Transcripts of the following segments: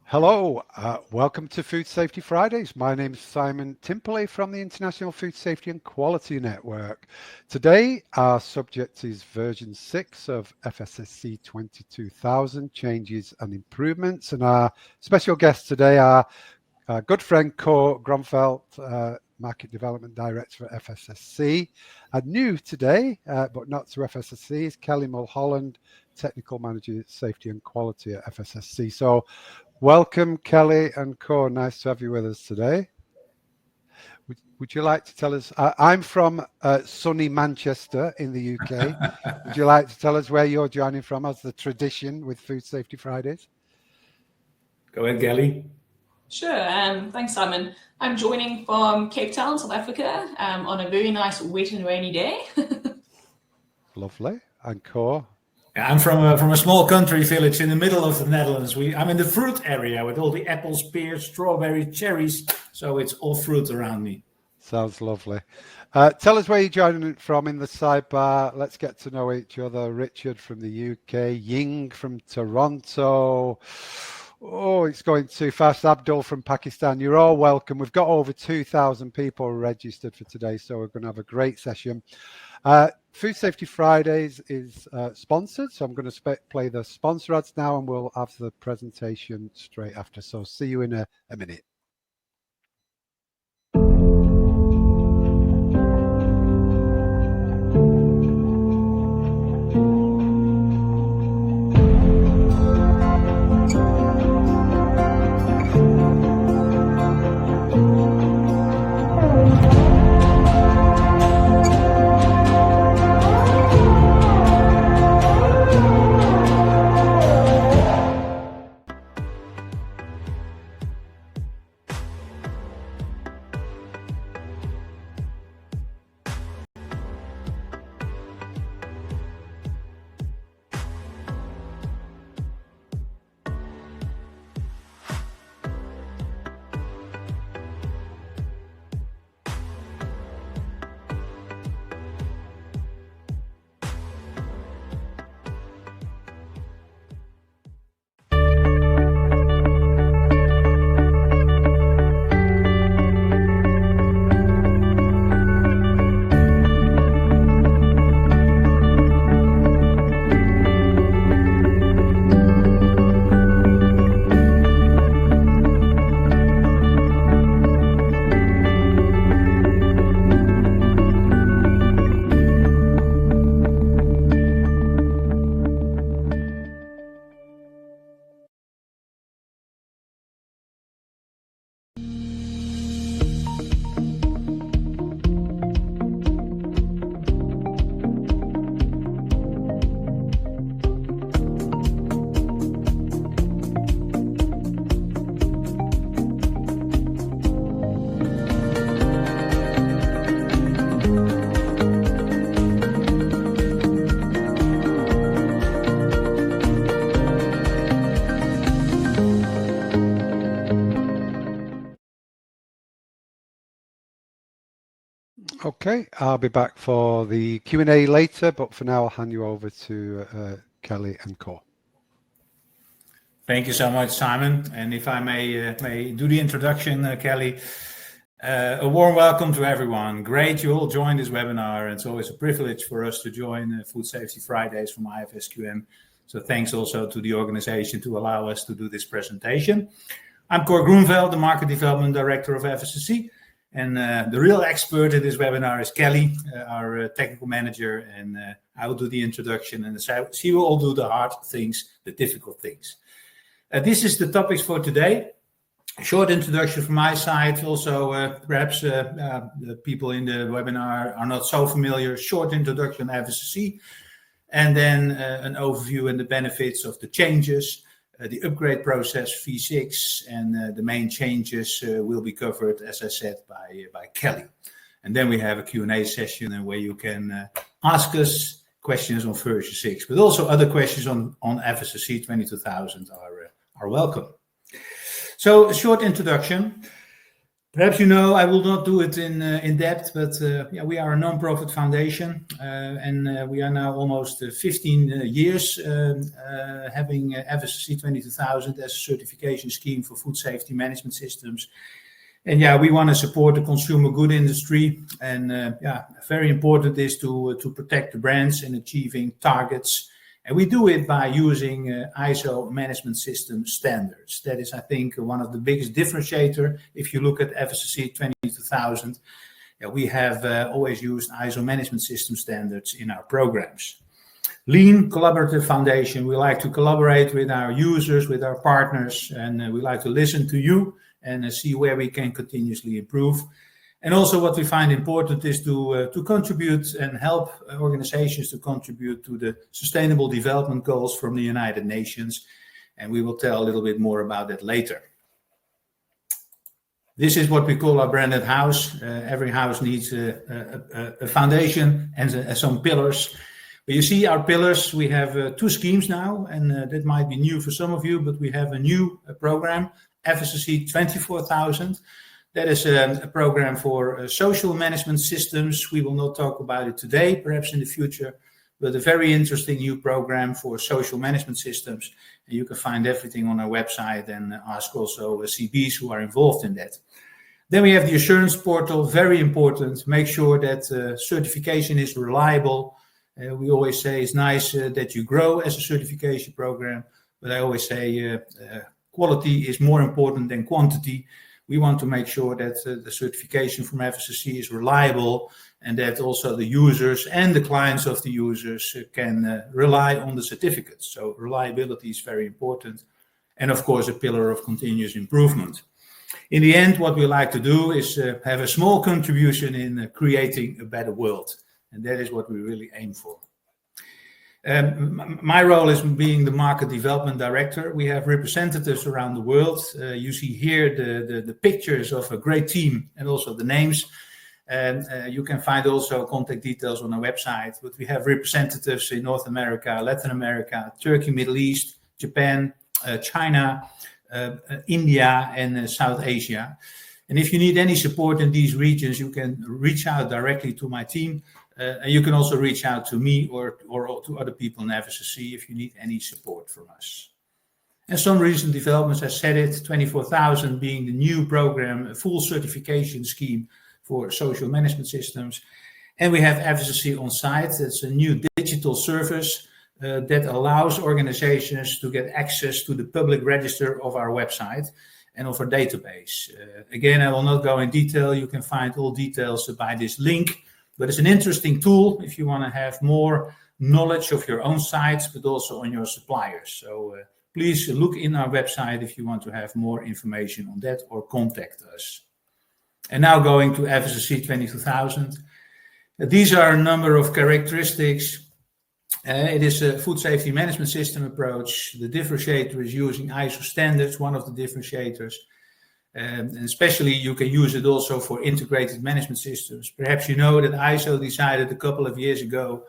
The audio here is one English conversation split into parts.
Hello, welcome to Food Safety Fridays. My name is Simon Timperley from the International Food Safety and Quality Network. Today, our subject is version 6 of FSSC 22000, changes and improvements. And our special guests today are our good friend Cor Gromfeld, Market Development Director for FSSC. And new today, but not to FSSC, is Kelly Mulholland, Technical Manager, Safety and Quality at FSSC. So welcome, Kelly and Cor. Nice to have you with us today. Would you like to tell us? I'm from sunny Manchester in the UK. Would you like to tell us where you're joining from as the tradition with Food Safety Fridays? Go ahead, Kelly. Sure. Thanks, Simon. I'm joining from Cape Town, South Africa, on a very nice, wet and rainy day. Lovely. And Cor? I'm from a small country village in the middle of the Netherlands. I'm in the fruit area with all the apples, pears, strawberries, cherries. So it's all fruit around me. Sounds lovely. Tell us where you're joining from in the sidebar. Let's get to know each other. Richard from the UK, Ying from Toronto. Oh, it's going too fast. Abdul from Pakistan. You're all welcome. We've got over 2,000 people registered for today, so we're going to have a great session. Food Safety Fridays is sponsored, so I'm going to play the sponsor ads now, and we'll have the presentation straight after. So see you in a minute. Okay, I'll be back for the Q&A later, but for now I'll hand you over to Kelly and Cor. Thank you so much, Simon. And if I may do the introduction, Kelly, a warm welcome to everyone. Great you all joined this webinar. It's always a privilege for us to join Food Safety Fridays from IFSQM. So thanks also to the organization to allow us to do this presentation. I'm Cor Gromfeld, the Market Development Director of FSSC. And the real expert in this webinar is Kelly, our technical manager, and I will do the introduction, and she will all do the hard things, the difficult things. This is the topics for today. A short introduction from my side. Also, perhaps the people in the webinar are not so familiar. Short introduction to FSSC, and then an overview and the benefits of the changes. The upgrade process V6 and the main changes will be covered, as I said, by Kelly. And then we have a Q&A session where you can ask us questions on version 6, but also other questions on FSSC 22000 are welcome. So a short introduction. Perhaps you know, I will not do it in depth, but we are a non-profit foundation, and we are now almost 15 years having FSSC 22000 as a certification scheme for food safety management systems. And we want to support the consumer good industry, and very important is to protect the brands and achieving targets. And we do it by using ISO management system standards. That is, I think, one of the biggest differentiator. If you look at FSSC 22000, we have always used ISO management system standards in our programs. Lean collaborative foundation. We like to collaborate with our users, with our partners, and we like to listen to you and see where we can continuously improve. And also what we find important is to contribute and help organizations to contribute to the Sustainable Development Goals from the United Nations. And we will tell a little bit more about that later. This is what we call our branded house. Every house needs a foundation and some pillars. But you see our pillars, we have 2 schemes now, and that might be new for some of you, but we have a new program, FSSC 24000. That is a program for social management systems. We will not talk about it today, perhaps in the future, but a very interesting new program for social management systems. And you can find everything on our website and ask also CBs who are involved in that. Then we have the assurance portal, very important. Make sure that certification is reliable. We always say it's nice that you grow as a certification program, but I always say quality is more important than quantity. We want to make sure that the certification from FSSC is reliable and that also the users and the clients of the users can rely on the certificates. So reliability is very important. And of course, a pillar of continuous improvement. In the end, what we like to do is have a small contribution in creating a better world. And that is what we really aim for. My role is being the market development director. We have representatives around the world. You see here the pictures of a great team and also the names. And you can find also contact details on our website. But we have representatives in North America, Latin America, Turkey, Middle East, Japan, China, India, and South Asia. And if you need any support in these regions, you can reach out directly to my team. And you can also reach out to me or to other people in FSSC if you need any support from us. And some recent developments, I said it, 24000 being the new program, a full certification scheme for social management systems. And we have FSSC on site. It's a new digital service that allows organizations to get access to the public register of our website and of our database. Again, I will not go in detail. You can find all details by this link. But it's an interesting tool if you want to have more knowledge of your own sites, but also on your suppliers. So please look in our website if you want to have more information on that or contact us. And now going to FSSC 22000. These are a number of characteristics. It is a food safety management system approach. The differentiator is using ISO standards, one of the differentiators. And especially you can use it also for integrated management systems. Perhaps you know that ISO decided a couple of years ago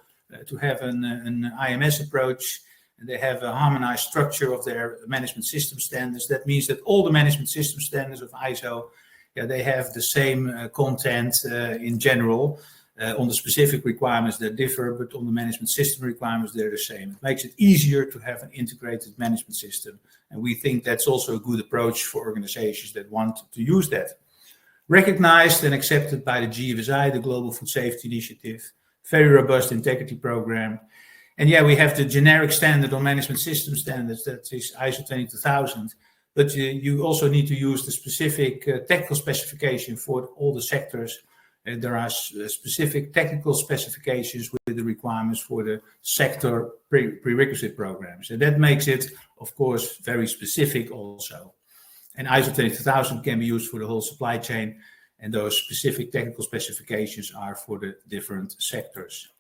to have an IMS approach. And they have a harmonized structure of their management system standards. That means that all the management system standards of ISO, they have the same content in general. On the specific requirements that differ, but on the management system requirements, they're the same. It makes it easier to have an integrated management system. And we think that's also a good approach for organizations that want to use that. Recognized and accepted by the GFSI, the Global Food Safety Initiative, very robust integrity program. And we have the generic standard on management system standards, that is ISO 22000. But you also need to use the specific technical specification for all the sectors. There are specific technical specifications with the requirements for the sector prerequisite programs. And that makes it, of course, very specific also. And ISO 22000 can be used for the whole supply chain. And those specific technical specifications are for the different sectors.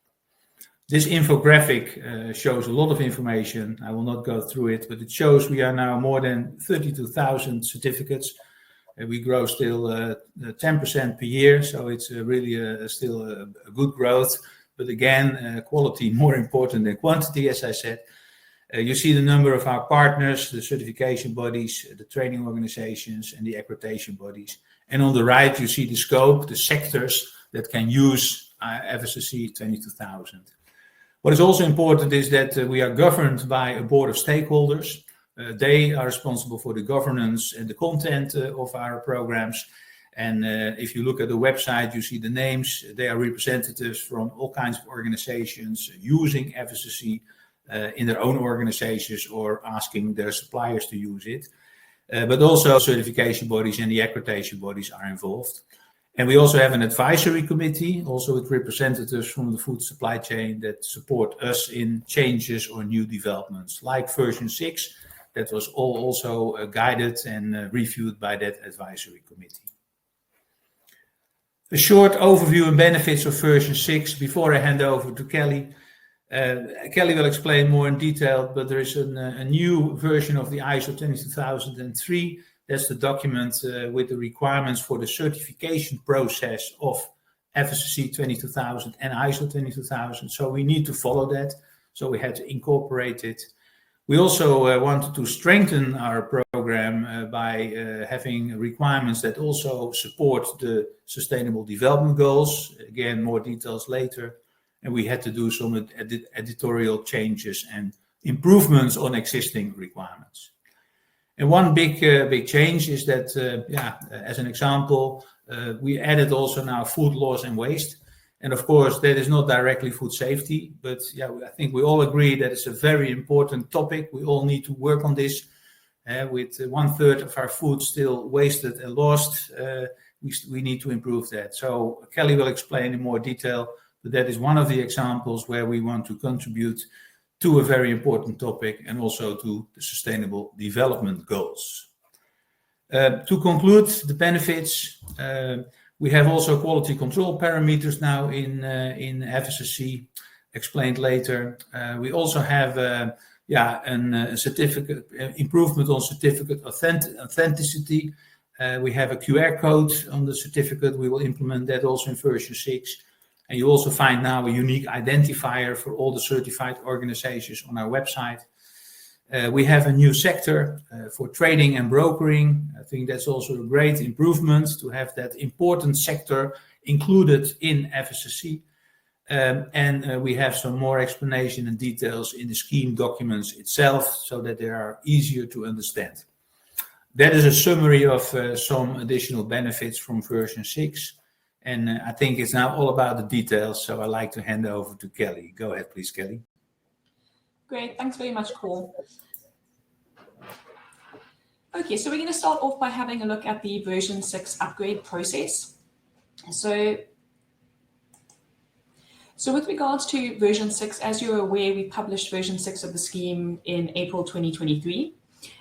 This infographic shows a lot of information. I will not go through it, but it shows we are now more than 32,000 certificates. We grow still 10% per year, so it's really still a good growth. But again, quality more important than quantity, as I said. You see the number of our partners, the certification bodies, the training organizations, and the accreditation bodies. And on the right, you see the scope, the sectors that can use FSSC 22000. What is also important is that we are governed by a board of stakeholders. They are responsible for the governance and the content of our programs. And if you look at the website, you see the names. They are representatives from all kinds of organizations using FSSC in their own organizations or asking their suppliers to use it. But also certification bodies and the accreditation bodies are involved. And we also have an advisory committee, also with representatives from the food supply chain that support us in changes or new developments, like version 6, that was also guided and reviewed by that advisory committee. A short overview and benefits of version 6 before I hand over to Kelly. Kelly will explain more in detail, but there is a new version of the ISO 22003. That's the document with the requirements for the certification process of FSSC 22000 and ISO 22000. So we need to follow that. So we had to incorporate it. We also wanted to strengthen our program by having requirements that also support the Sustainable Development Goals. Again, more details later. And we had to do some editorial changes and improvements on existing requirements. And one big change is that, as an example, we added also now food loss and waste. And of course, that is not directly food safety, but I think we all agree that it's a very important topic. We all need to work on this. With 1/3 of our food still wasted and lost, we need to improve that. So Kelly will explain in more detail, but that is one of the examples where we want to contribute to a very important topic and also to the Sustainable Development Goals. To conclude the benefits, we have also quality control parameters now in FSSC, explained later. We also have a certificate improvement on certificate authenticity. We have a QR code on the certificate. We will implement that also in version 6. And you also find now a unique identifier for all the certified organizations on our website. We have a new sector for trading and brokering. I think that's also a great improvement to have that important sector included in FSSC. And we have some more explanation and details in the scheme documents itself so that they are easier to understand. That is a summary of some additional benefits from version 6. And I think it's now all about the details, so I'd like to hand over to Kelly. Go ahead, please, Kelly. Great, thanks very much, Cor. Okay, so we're going to start off by having a look at the version 6 upgrade process. So with regards to version 6, as you're aware, we published version 6 of the scheme in April 2023.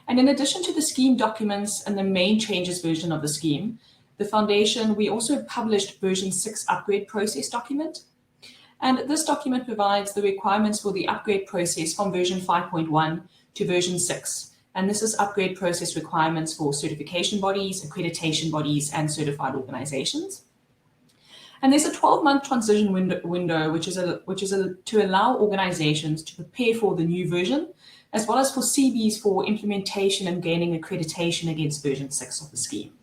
And in addition to the scheme documents and the main changes version of the scheme, the foundation, we also published version 6 upgrade process document. And this document provides the requirements for the upgrade process from version 5.1 to version 6. And this is upgrade process requirements for certification bodies, accreditation bodies, and certified organizations. And there's a 12-month transition window, which is to allow organizations to prepare for the new version, as well as for CBs for implementation and gaining accreditation against version 6 of the scheme.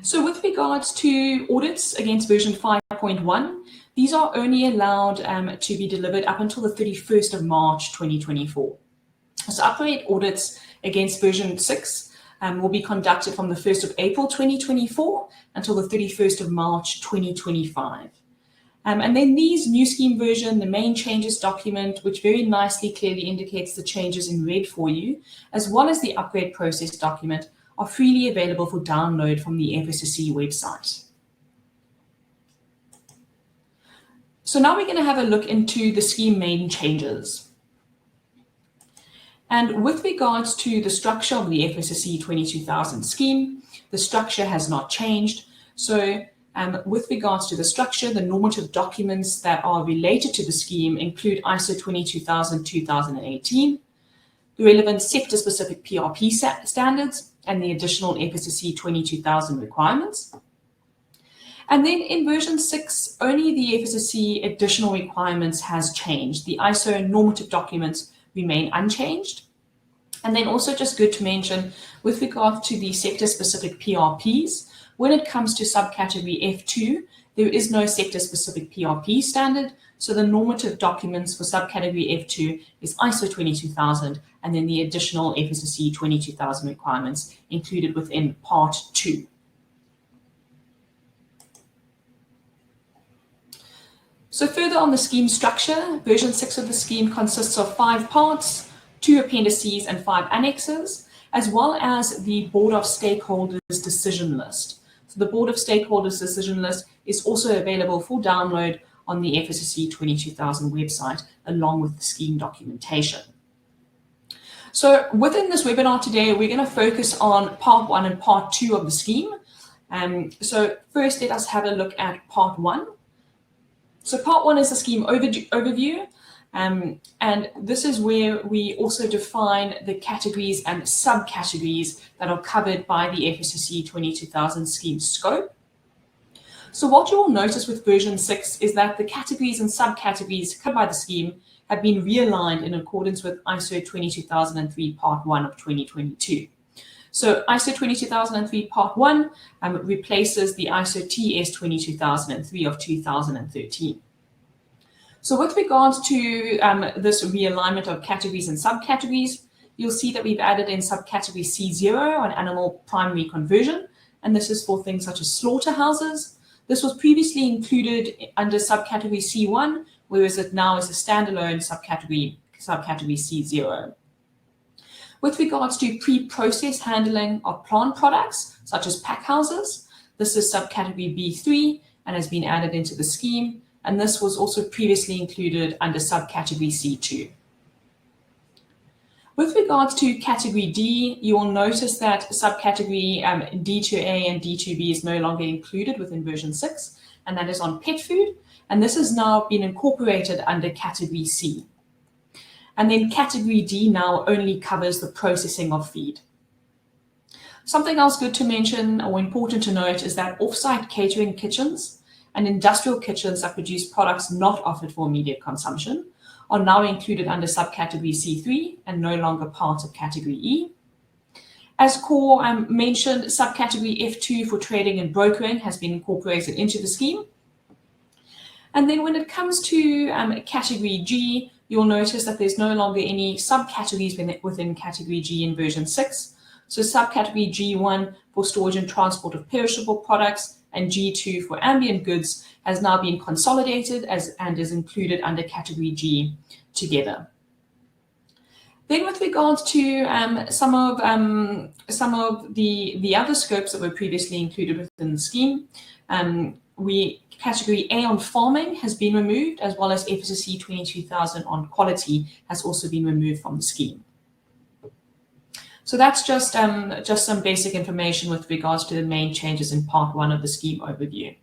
So with regards to audits against version 5.1, these are only allowed to be delivered up until the 31st of March 2024. So upgrade audits against version 6 will be conducted from the 1st of April 2024 until the 31st of March 2025. And then these new scheme version, the main changes document, which very nicely clearly indicates the changes in red for you, as well as the upgrade process document, are freely available for download from the FSSC website. So now we're going to have a look into the scheme main changes. And with regards to the structure of the FSSC 22000 scheme, the structure has not changed. So with regards to the structure, the normative documents that are related to the scheme include ISO 22000-2018, the relevant sector-specific PRP standards, and the additional FSSC 22000 requirements. And then in version 6, only the FSSC additional requirements has changed. The ISO normative documents remain unchanged. And then also just good to mention with regard to the sector-specific PRPs, when it comes to subcategory F2, there is no sector-specific PRP standard. So the normative documents for subcategory F2 is ISO 22000 and then the additional FSSC 22000 requirements included within Part 2. So further on the scheme structure, version 6 of the scheme consists of 5 parts, 2 appendices and 5 annexes, as well as the Board of Stakeholders decision list. So the Board of Stakeholders decision list is also available for download on the FSSC 22000 website, along with the scheme documentation. So within this webinar today, we're going to focus on Part 1 and Part 2 of the scheme. So first, let us have a look at Part 1. So Part 1 is the scheme overview. And this is where we also define the categories and subcategories that are covered by the FSSC 22000 scheme scope. So what you will notice with version 6 is that the categories and subcategories covered by the scheme have been realigned in accordance with ISO 22003 Part 1 of 2022. So ISO 22003 Part 1 replaces the ISO TS 22003 of 2013. So with regards to this realignment of categories and subcategories, you'll see that we've added in subcategory C0 on animal primary conversion, and this is for things such as slaughterhouses. This was previously included under subcategory C1, whereas it now is a standalone subcategory C0. With regards to pre-process handling of plant products, such as pack houses, this is subcategory B3 and has been added into the scheme. And this was also previously included under subcategory C2. With regards to category D, you will notice that subcategory D2A and D2B is no longer included within version 6, and that is on pet food. And this has now been incorporated under category C. And then category D now only covers the processing of feed. Something else good to mention or important to note is that off-site catering kitchens and industrial kitchens that produce products not offered for immediate consumption are now included under subcategory C3 and no longer part of category E. As Core mentioned, subcategory F2 for trading and brokering has been incorporated into the scheme. And then when it comes to category G, you'll notice that there's no longer any subcategories within category G in version 6. So subcategory G1 for storage and transport of perishable products and G2 for ambient goods has now been consolidated and is included under category G together. Then with regards to some of the other scopes that were previously included within the scheme, category A on farming has been removed, as well as FSSC 22000 on quality has also been removed from the scheme. So that's just some basic information with regards to the main changes in Part 1 of the scheme overview.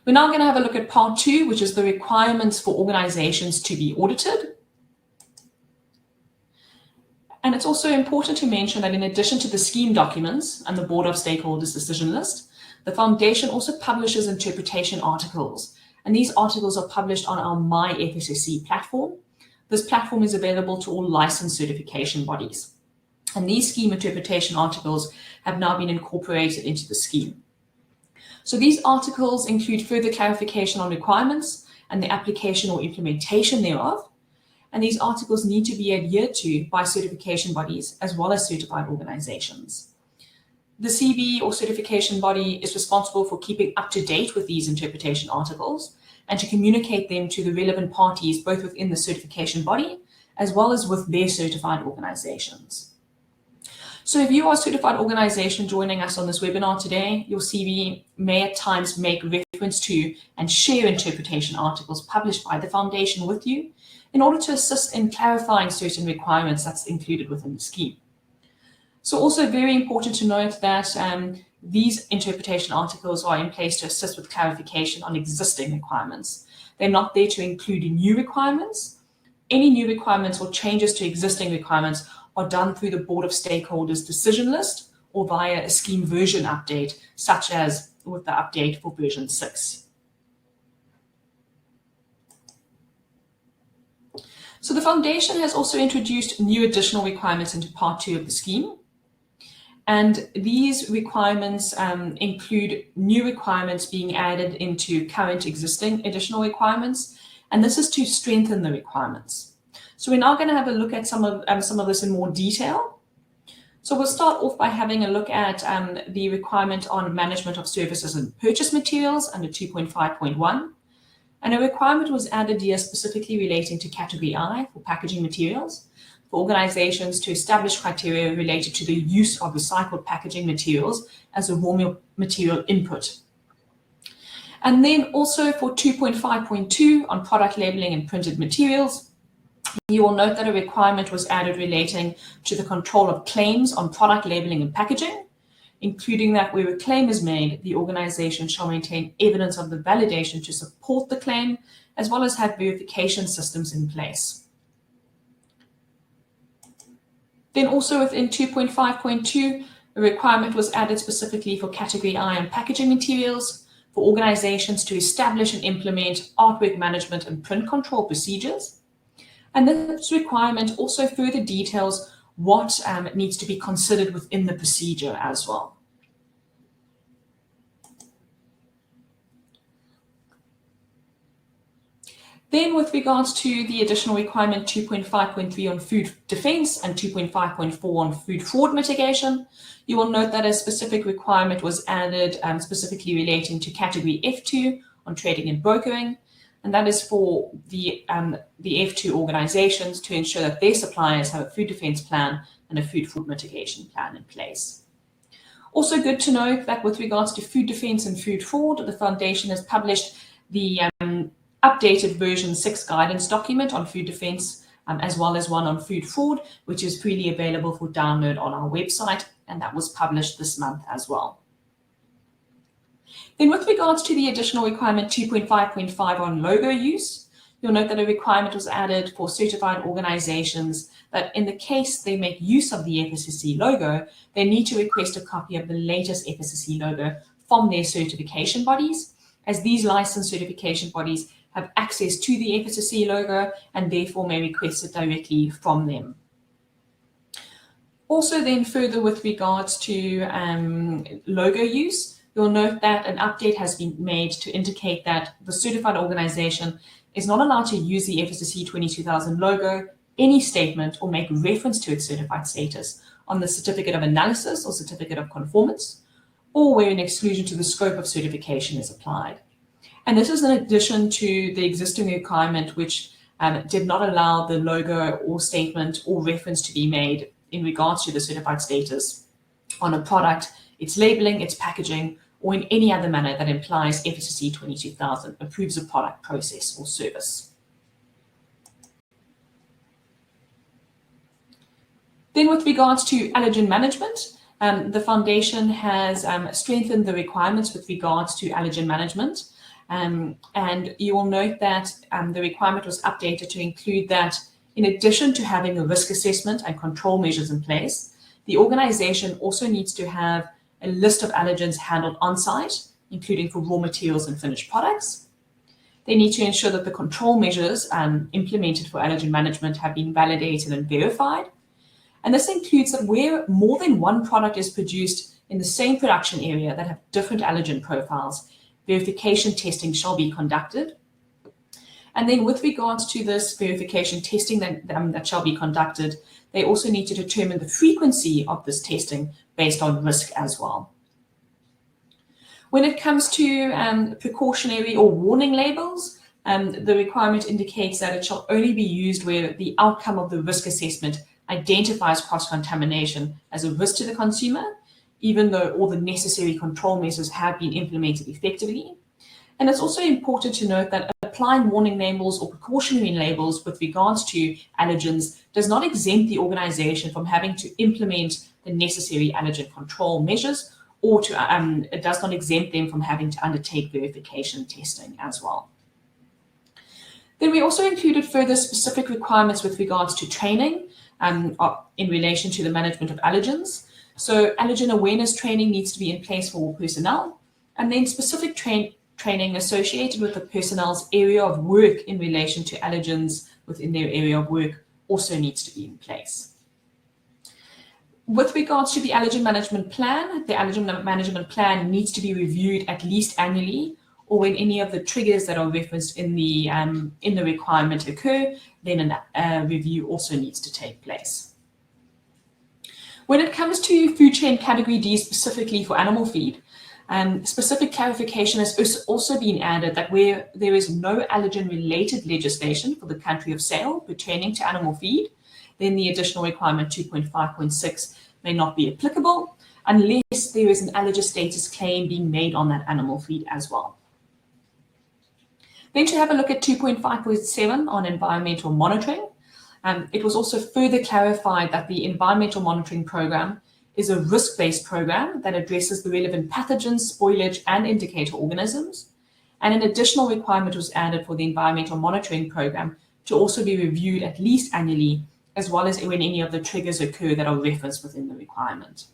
We're now going to have a look at Part 2, which is the requirements for organizations to be audited. And it's also important to mention that in addition to the scheme documents and the Board of Stakeholders decision list, the Foundation also publishes interpretation articles. And these articles are published on our My FSSC platform. This platform is available to all licensed certification bodies. And these scheme interpretation articles have now been incorporated into the scheme. So these articles include further clarification on requirements and the application or implementation thereof. And these articles need to be adhered to by certification bodies as well as certified organizations. The CB or certification body is responsible for keeping up to date with these interpretation articles and to communicate them to the relevant parties, both within the certification body, as well as with their certified organizations. So if you are a certified organization joining us on this webinar today, your CB may at times make reference to and share interpretation articles published by the Foundation with you in order to assist in clarifying certain requirements that's included within the scheme. So also very important to note that these interpretation articles are in place to assist with clarification on existing requirements. They're not there to include new requirements. Any new requirements or changes to existing requirements are done through the Board of Stakeholders decision list or via a scheme version update, such as with the update for version 6. So the Foundation has also introduced new additional requirements into Part 2 of the scheme. And these requirements include new requirements being added into current existing additional requirements. And this is to strengthen the requirements. So we're now going to have a look at some of this in more detail. So we'll start off by having a look at the requirement on management of services and purchase materials under 2.5.1. And a requirement was added here specifically relating to category I for packaging materials, for organizations to establish criteria related to the use of recycled packaging materials as a raw material input. And then also for 2.5.2 on product labeling and printed materials, you will note that a requirement was added relating to the control of claims on product labeling and packaging, including that where a claim is made, the organization shall maintain evidence of the validation to support the claim, as well as have verification systems in place. Then also within 2.5.2, a requirement was added specifically for category I and packaging materials for organizations to establish and implement artwork management and print control procedures. And this requirement also further details what needs to be considered within the procedure as well. Then with regards to the additional requirement 2.5.3 on food defense and 2.5.4 on food fraud mitigation, you will note that a specific requirement was added specifically relating to category F2 on trading and brokering, and that is for the F2 organizations to ensure that their suppliers have a food defense plan and a food fraud mitigation plan in place. Also good to note that with regards to food defense and food fraud, the Foundation has published the updated version 6 guidance document on food defense, as well as one on food fraud, which is freely available for download on our website, and that was published this month as well. Then with regards to the additional requirement 2.5.5 on logo use, you'll note that a requirement was added for certified organizations that in the case they make use of the FSSC logo, they need to request a copy of the latest FSSC logo from their certification bodies, as these licensed certification bodies have access to the FSSC logo and therefore may request it directly from them. Also then further with regards to logo use, you'll note that an update has been made to indicate that the certified organization is not allowed to use the FSSC 22000 logo, any statement, or make reference to its certified status on the certificate of analysis or certificate of conformance, or where an exclusion to the scope of certification is applied. And this is in addition to the existing requirement which did not allow the logo or statement or reference to be made in regards to the certified status on a product, its labeling, its packaging, or in any other manner that implies FSSC 22000 approves a product, process, or service. Then with regards to allergen management, the Foundation has strengthened the requirements with regards to allergen management. And you will note that the requirement was updated to include that in addition to having a risk assessment and control measures in place, the organization also needs to have a list of allergens handled on-site, including for raw materials and finished products. They need to ensure that the control measures implemented for allergen management have been validated and verified. And this includes that where more than one product is produced in the same production area that have different allergen profiles, verification testing shall be conducted. And then with regards to this verification testing that shall be conducted, they also need to determine the frequency of this testing based on risk as well. When it comes to precautionary or warning labels, the requirement indicates that it shall only be used where the outcome of the risk assessment identifies cross-contamination as a risk to the consumer, even though all the necessary control measures have been implemented effectively. And it's also important to note that applying warning labels or precautionary labels with regards to allergens does not exempt the organization from having to implement the necessary allergen control measures, or it does not exempt them from having to undertake verification testing as well. Then we also included further specific requirements with regards to training in relation to the management of allergens. So allergen awareness training needs to be in place for all personnel, and then specific training associated with the personnel's area of work in relation to allergens within their area of work also needs to be in place. With regards to the allergen management plan, the allergen management plan needs to be reviewed at least annually, or when any of the triggers that are referenced in the requirement occur, then a review also needs to take place. When it comes to food chain category D specifically for animal feed, specific clarification has also been added that where there is no allergen-related legislation for the country of sale pertaining to animal feed, then the additional requirement 2.5.6 may not be applicable unless there is an allergen status claim being made on that animal feed as well. Then to have a look at 2.5.7 on environmental monitoring, it was also further clarified that the environmental monitoring program is a risk-based program that addresses the relevant pathogens, spoilage, and indicator organisms. And an additional requirement was added for the environmental monitoring program to also be reviewed at least annually, as well as when any of the triggers occur that are referenced within the requirement.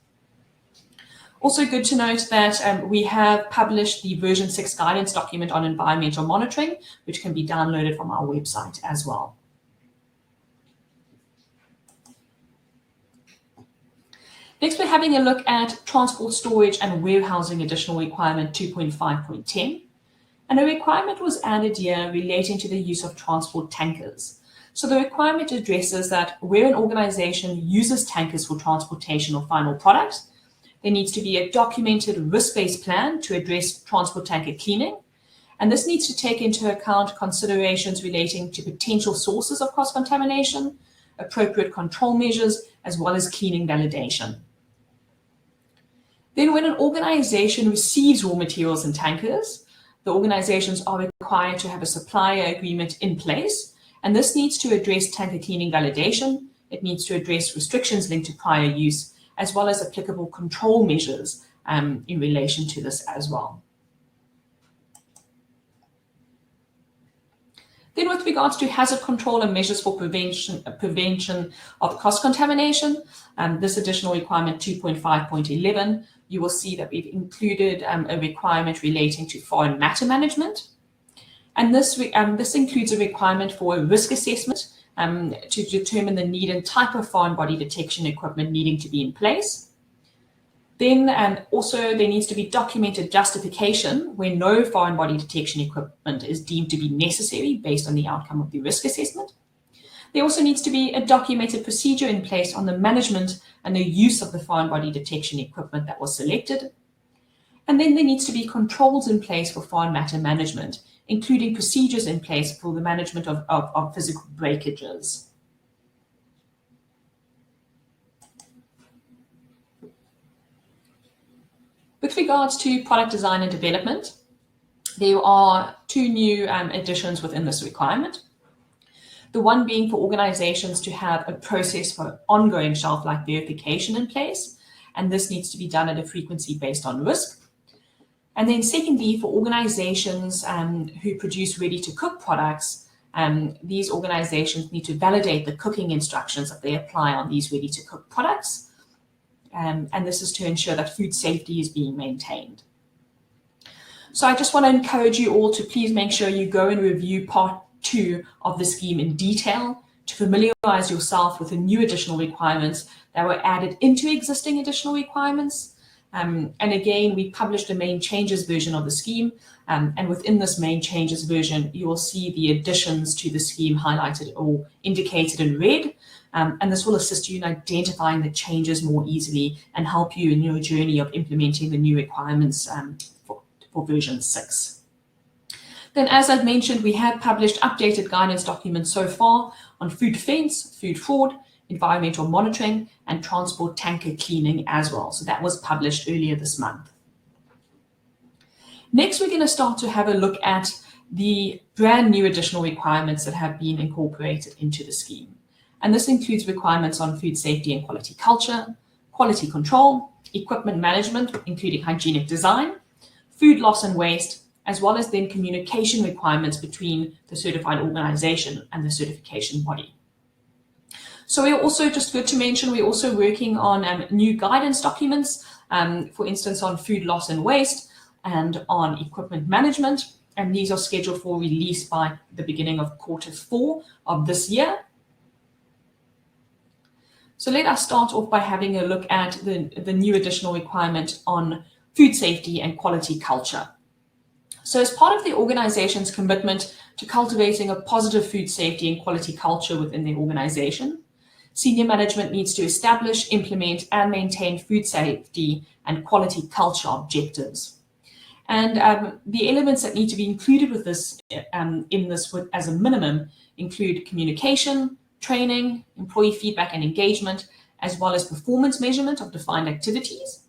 Also good to note that we have published the version 6 guidance document on environmental monitoring, which can be downloaded from our website as well. Next, we're having a look at transport, storage, and warehousing additional requirement 2.5.10. And a requirement was added here relating to the use of transport tankers. So the requirement addresses that where an organization uses tankers for transportation of final products, there needs to be a documented risk-based plan to address transport tanker cleaning. And this needs to take into account considerations relating to potential sources of cross-contamination, appropriate control measures, as well as cleaning validation. Then when an organization receives raw materials in tankers, the organizations are required to have a supplier agreement in place, and this needs to address tanker cleaning validation. It needs to address restrictions linked to prior use, as well as applicable control measures in relation to this as well. Then with regards to hazard control and measures for prevention of cross-contamination, this additional requirement 2.5.11, you will see that we've included a requirement relating to foreign matter management. And this includes a requirement for a risk assessment to determine the need and type of foreign body detection equipment needing to be in place. Then also there needs to be documented justification where no foreign body detection equipment is deemed to be necessary based on the outcome of the risk assessment. There also needs to be a documented procedure in place on the management and the use of the foreign body detection equipment that was selected. And then there needs to be controls in place for foreign matter management, including procedures in place for the management of physical breakages. With regards to product design and development, there are two new additions within this requirement. The one being for organizations to have a process for ongoing shelf life verification in place, and this needs to be done at a frequency based on risk. And then secondly, for organizations who produce ready-to-cook products, these organizations need to validate the cooking instructions that they apply on these ready-to-cook products. And this is to ensure that food safety is being maintained. So I just want to encourage you all to please make sure you go and review part 2 of the scheme in detail to familiarize yourself with the new additional requirements that were added into existing additional requirements. And again, we published a main changes version of the scheme. And within this main changes version, you will see the additions to the scheme highlighted or indicated in red. And this will assist you in identifying the changes more easily and help you in your journey of implementing the new requirements for version 6. Then, as I've mentioned, we have published updated guidance documents so far on food defense, food fraud, environmental monitoring, and transport tanker cleaning as well. So that was published earlier this month. Next, we're going to start to have a look at the brand new additional requirements that have been incorporated into the scheme. And this includes requirements on food safety and quality culture, quality control, equipment management, including hygienic design, food loss and waste, as well as then communication requirements between the certified organization and the certification body. So we're also, just good to mention, we're also working on new guidance documents, for instance, on food loss and waste, and on equipment management. And these are scheduled for release by the beginning of Q4 of this year. So let us start off by having a look at the new additional requirement on food safety and quality culture. So as part of the organization's commitment to cultivating a positive food safety and quality culture within the organization, senior management needs to establish, implement, and maintain food safety and quality culture objectives. And the elements that need to be included with this as a minimum include communication, training, employee feedback and engagement, as well as performance measurement of defined activities.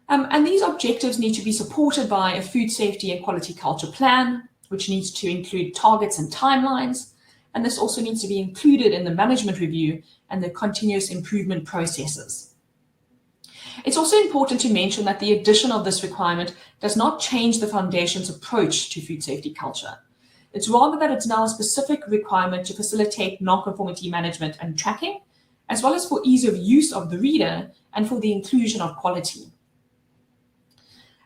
And these objectives need to be supported by a food safety and quality culture plan, which needs to include targets and timelines. And this also needs to be included in the management review and the continuous improvement processes. It's also important to mention that the addition of this requirement does not change the foundation's approach to food safety culture. It's rather that it's now a specific requirement to facilitate non-conformity management and tracking, as well as for ease of use of the reader and for the inclusion of quality.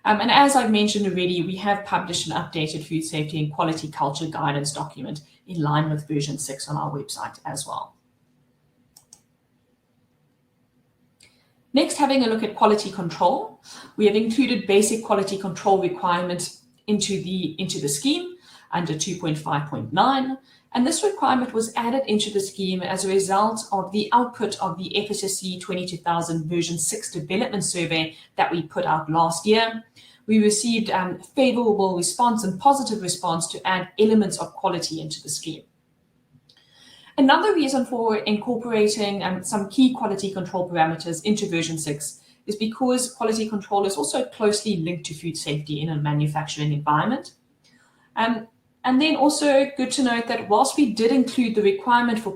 And as I've mentioned already, we have published an updated food safety and quality culture guidance document in line with version 6 on our website as well. Next, having a look at quality control, we have included basic quality control requirements into the scheme under 2.5.9, and this requirement was added into the scheme as a result of the output of the FSSC 22000 version 6 development survey that we put out last year. We received favorable response and positive response to add elements of quality into the scheme. Another reason for incorporating some key quality control parameters into version 6 is because quality control is also closely linked to food safety in a manufacturing environment. And then also good to note that whilst we did include the requirement for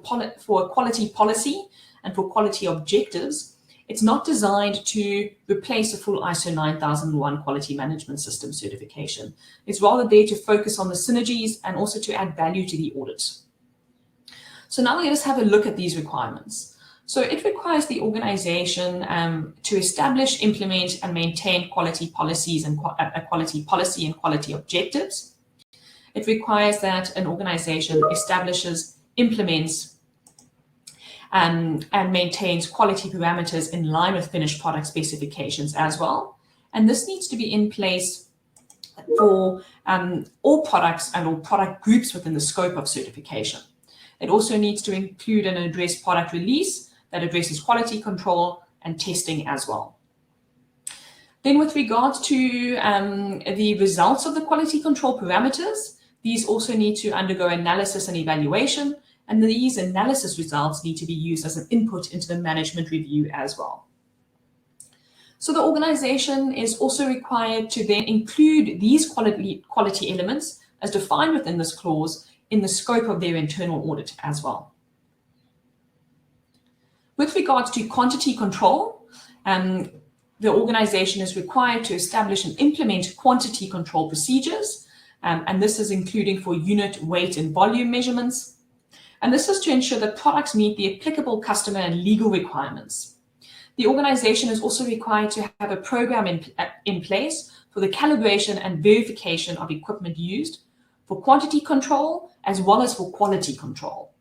a quality policy and for quality objectives, it's not designed to replace a full ISO 9001 quality management system certification. It's rather there to focus on the synergies and also to add value to the audit. So now let us have a look at these requirements. So it requires the organization to establish, implement, and maintain quality policies and quality policy and quality objectives. It requires that an organization establishes, implements, and maintains quality parameters in line with finished product specifications as well. And this needs to be in place for all products and all product groups within the scope of certification. It also needs to include and address product release that addresses quality control and testing as well. Then with regards to the results of the quality control parameters, these also need to undergo analysis and evaluation, and these analysis results need to be used as an input into the management review as well. So the organization is also required to then include these quality elements as defined within this clause in the scope of their internal audit as well. With regards to quantity control, the organization is required to establish and implement quantity control procedures, and this is including for unit, weight, and volume measurements. And this is to ensure that products meet the applicable customer and legal requirements. The organization is also required to have a program in place for the calibration and verification of equipment used for quantity control as well as for quality control.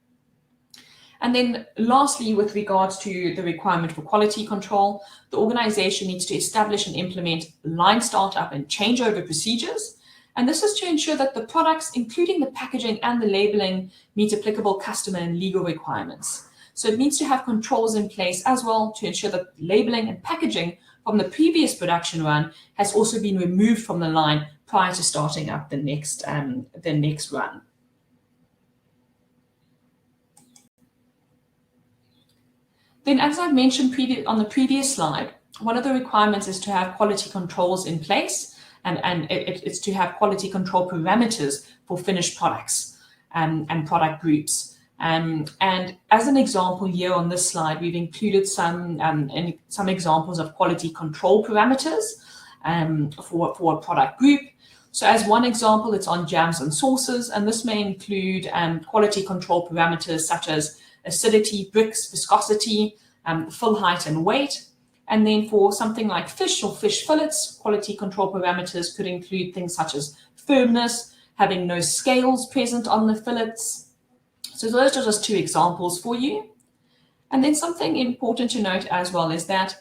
And then lastly, with regards to the requirement for quality control, the organization needs to establish and implement line startup and changeover procedures. And this is to ensure that the products, including the packaging and the labeling, meet applicable customer and legal requirements. So it needs to have controls in place as well to ensure that labeling and packaging from the previous production run has also been removed from the line prior to starting up the next run. Then, as I've mentioned on the previous slide, one of the requirements is to have quality controls in place, and it's to have quality control parameters for finished products and product groups. And as an example here on this slide, we've included some examples of quality control parameters for a product group. So as one example, it's on jams and sauces, and this may include quality control parameters such as acidity, bricks, viscosity, fill height and weight. And then for something like fish or fish fillets, quality control parameters could include things such as firmness, having no scales present on the fillets. So those are just two examples for you. And then something important to note as well is that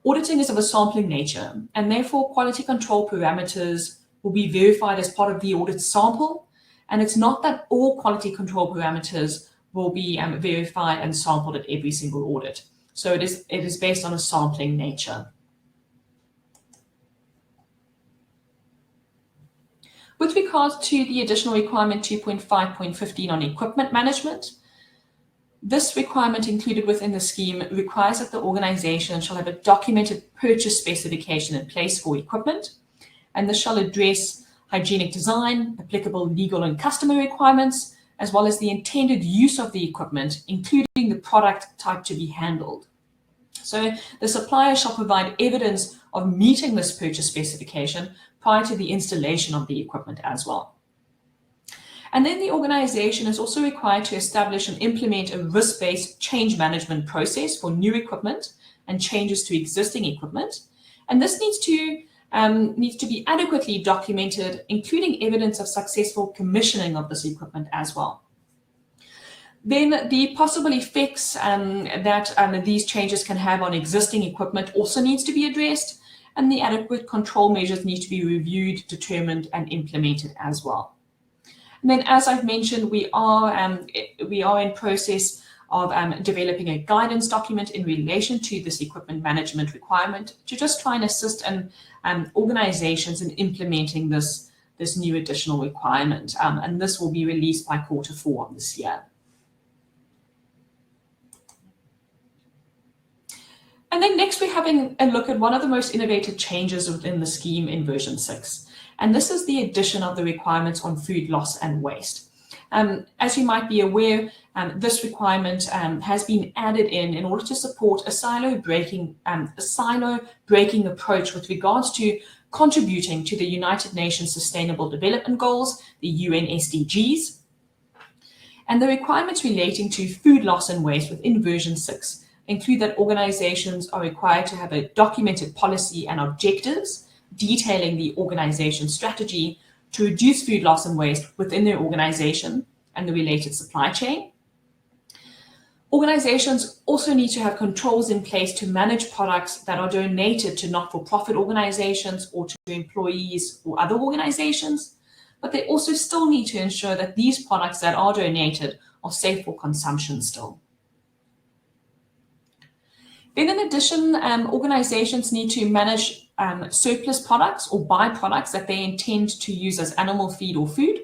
auditing is of a sampling nature, and therefore quality control parameters will be verified as part of the audit sample. And it's not that all quality control parameters will be verified and sampled at every single audit. So it is based on a sampling nature. With regards to the additional requirement 2.5.15 on equipment management, this requirement included within the scheme requires that the organization shall have a documented purchase specification in place for equipment, and this shall address hygienic design, applicable legal and customer requirements, as well as the intended use of the equipment, including the product type to be handled. So the supplier shall provide evidence of meeting this purchase specification prior to the installation of the equipment as well. And then the organization is also required to establish and implement a risk-based change management process for new equipment and changes to existing equipment. And this needs to be adequately documented, including evidence of successful commissioning of this equipment as well. Then the possible effects that these changes can have on existing equipment also needs to be addressed, and the adequate control measures need to be reviewed, determined, and implemented as well. And then, as I've mentioned, we are in process of developing a guidance document in relation to this equipment management requirement to just try and assist organizations in implementing this new additional requirement. And this will be released by Q4 of this year. And then next, we're having a look at one of the most innovative changes within the scheme in version 6. And this is the addition of the requirements on food loss and waste. As you might be aware, this requirement has been added in order to support a silo breaking approach with regards to contributing to the United Nations Sustainable Development Goals, the UN SDGs. And the requirements relating to food loss and waste within version 6 include that organizations are required to have a documented policy and objectives detailing the organization's strategy to reduce food loss and waste within their organization and the related supply chain. Organizations also need to have controls in place to manage products that are donated to not-for-profit organizations or to employees or other organizations, but they also still need to ensure that these products that are donated are safe for consumption still. Then in addition, organizations need to manage surplus products or byproducts that they intend to use as animal feed or food.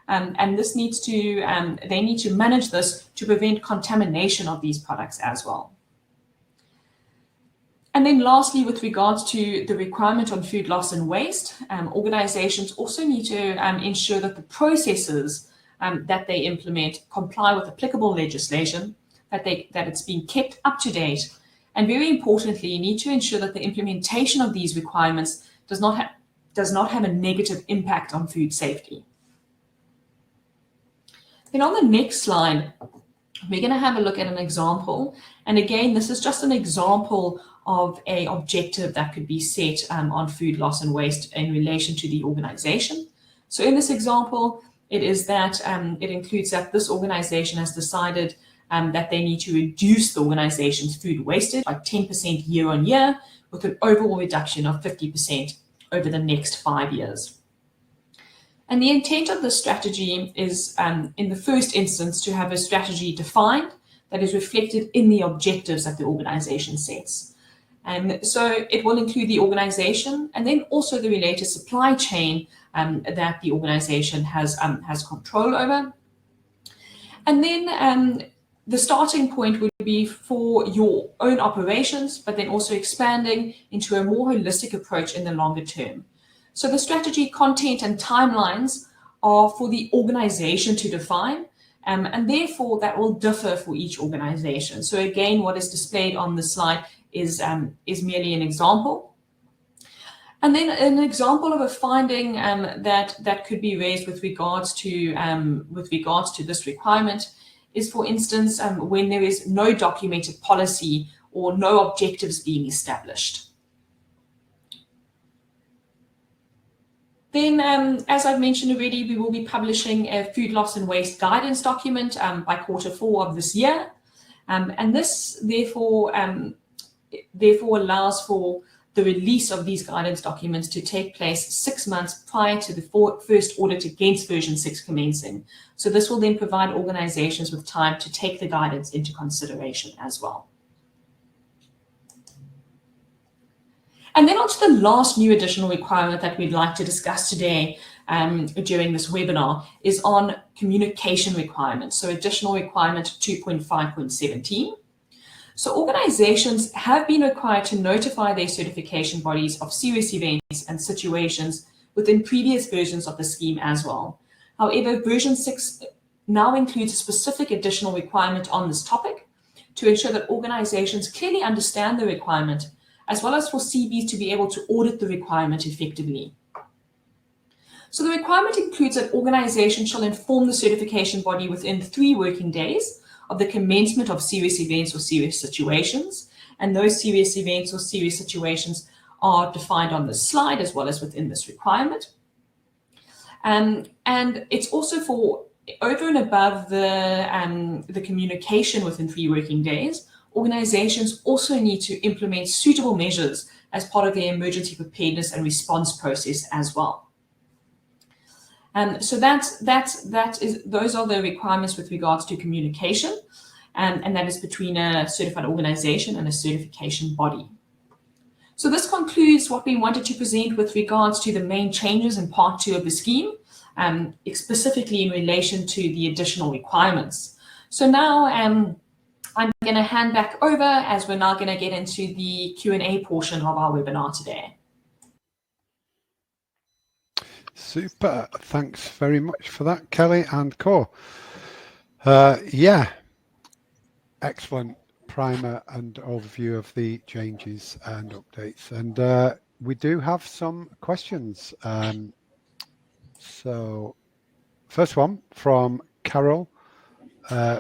And this needs to, they need to manage this to prevent contamination of these products as well. And then lastly, with regards to the requirement on food loss and waste, organizations also need to ensure that the processes that they implement comply with applicable legislation, that it's being kept up to date. And very importantly, you need to ensure that the implementation of these requirements does not have a negative impact on food safety. Then on the next slide, we're going to have a look at an example. And again, this is just an example of an objective that could be set on food loss and waste in relation to the organization. So in this example, it is that it includes that this organization has decided that they need to reduce the organization's food wastage by 10% year on year, with an overall reduction of 50% over the next 5 years. And the intent of this strategy is, in the first instance, to have a strategy defined that is reflected in the objectives that the organization sets. And so it will include the organization and then also the related supply chain that the organization has control over. And then the starting point would be for your own operations, but then also expanding into a more holistic approach in the longer term. So the strategy content and timelines are for the organization to define, and therefore that will differ for each organization. So again, what is displayed on the slide is merely an example. And then an example of a finding that could be raised with regards to this requirement is, for instance, when there is no documented policy or no objectives being established. Then, as I've mentioned already, we will be publishing a food loss and waste guidance document by Q4 of this year. And this, therefore allows for the release of these guidance documents to take place 6 months prior to the first audit against version 6 commencing. So this will then provide organizations with time to take the guidance into consideration as well. And then on to the last new additional requirement that we'd like to discuss today during this webinar is on communication requirements. So additional requirement 2.5.17. So organizations have been required to notify their certification bodies of serious events and situations within previous versions of the scheme as well. However, version 6 now includes a specific additional requirement on this topic to ensure that organizations clearly understand the requirement, as well as for CBs to be able to audit the requirement effectively. So the requirement includes that organizations shall inform the certification body within 3 working days of the commencement of serious events or serious situations. And those serious events or serious situations are defined on this slide as well as within this requirement. And it's also for over and above the communication within 3 working days, organizations also need to implement suitable measures as part of their emergency preparedness and response process as well. So those are the requirements with regards to communication, and that is between a certified organization and a certification body. So this concludes what we wanted to present with regards to the main changes in Part 2 of the scheme, specifically in relation to the additional requirements. So now I'm going to hand back over as we're now going to get into the Q&A portion of our webinar today. Super. Thanks very much for that, Kelly and Co. Yeah, excellent primer and overview of the changes and updates. And we do have some questions. So first one from Carol.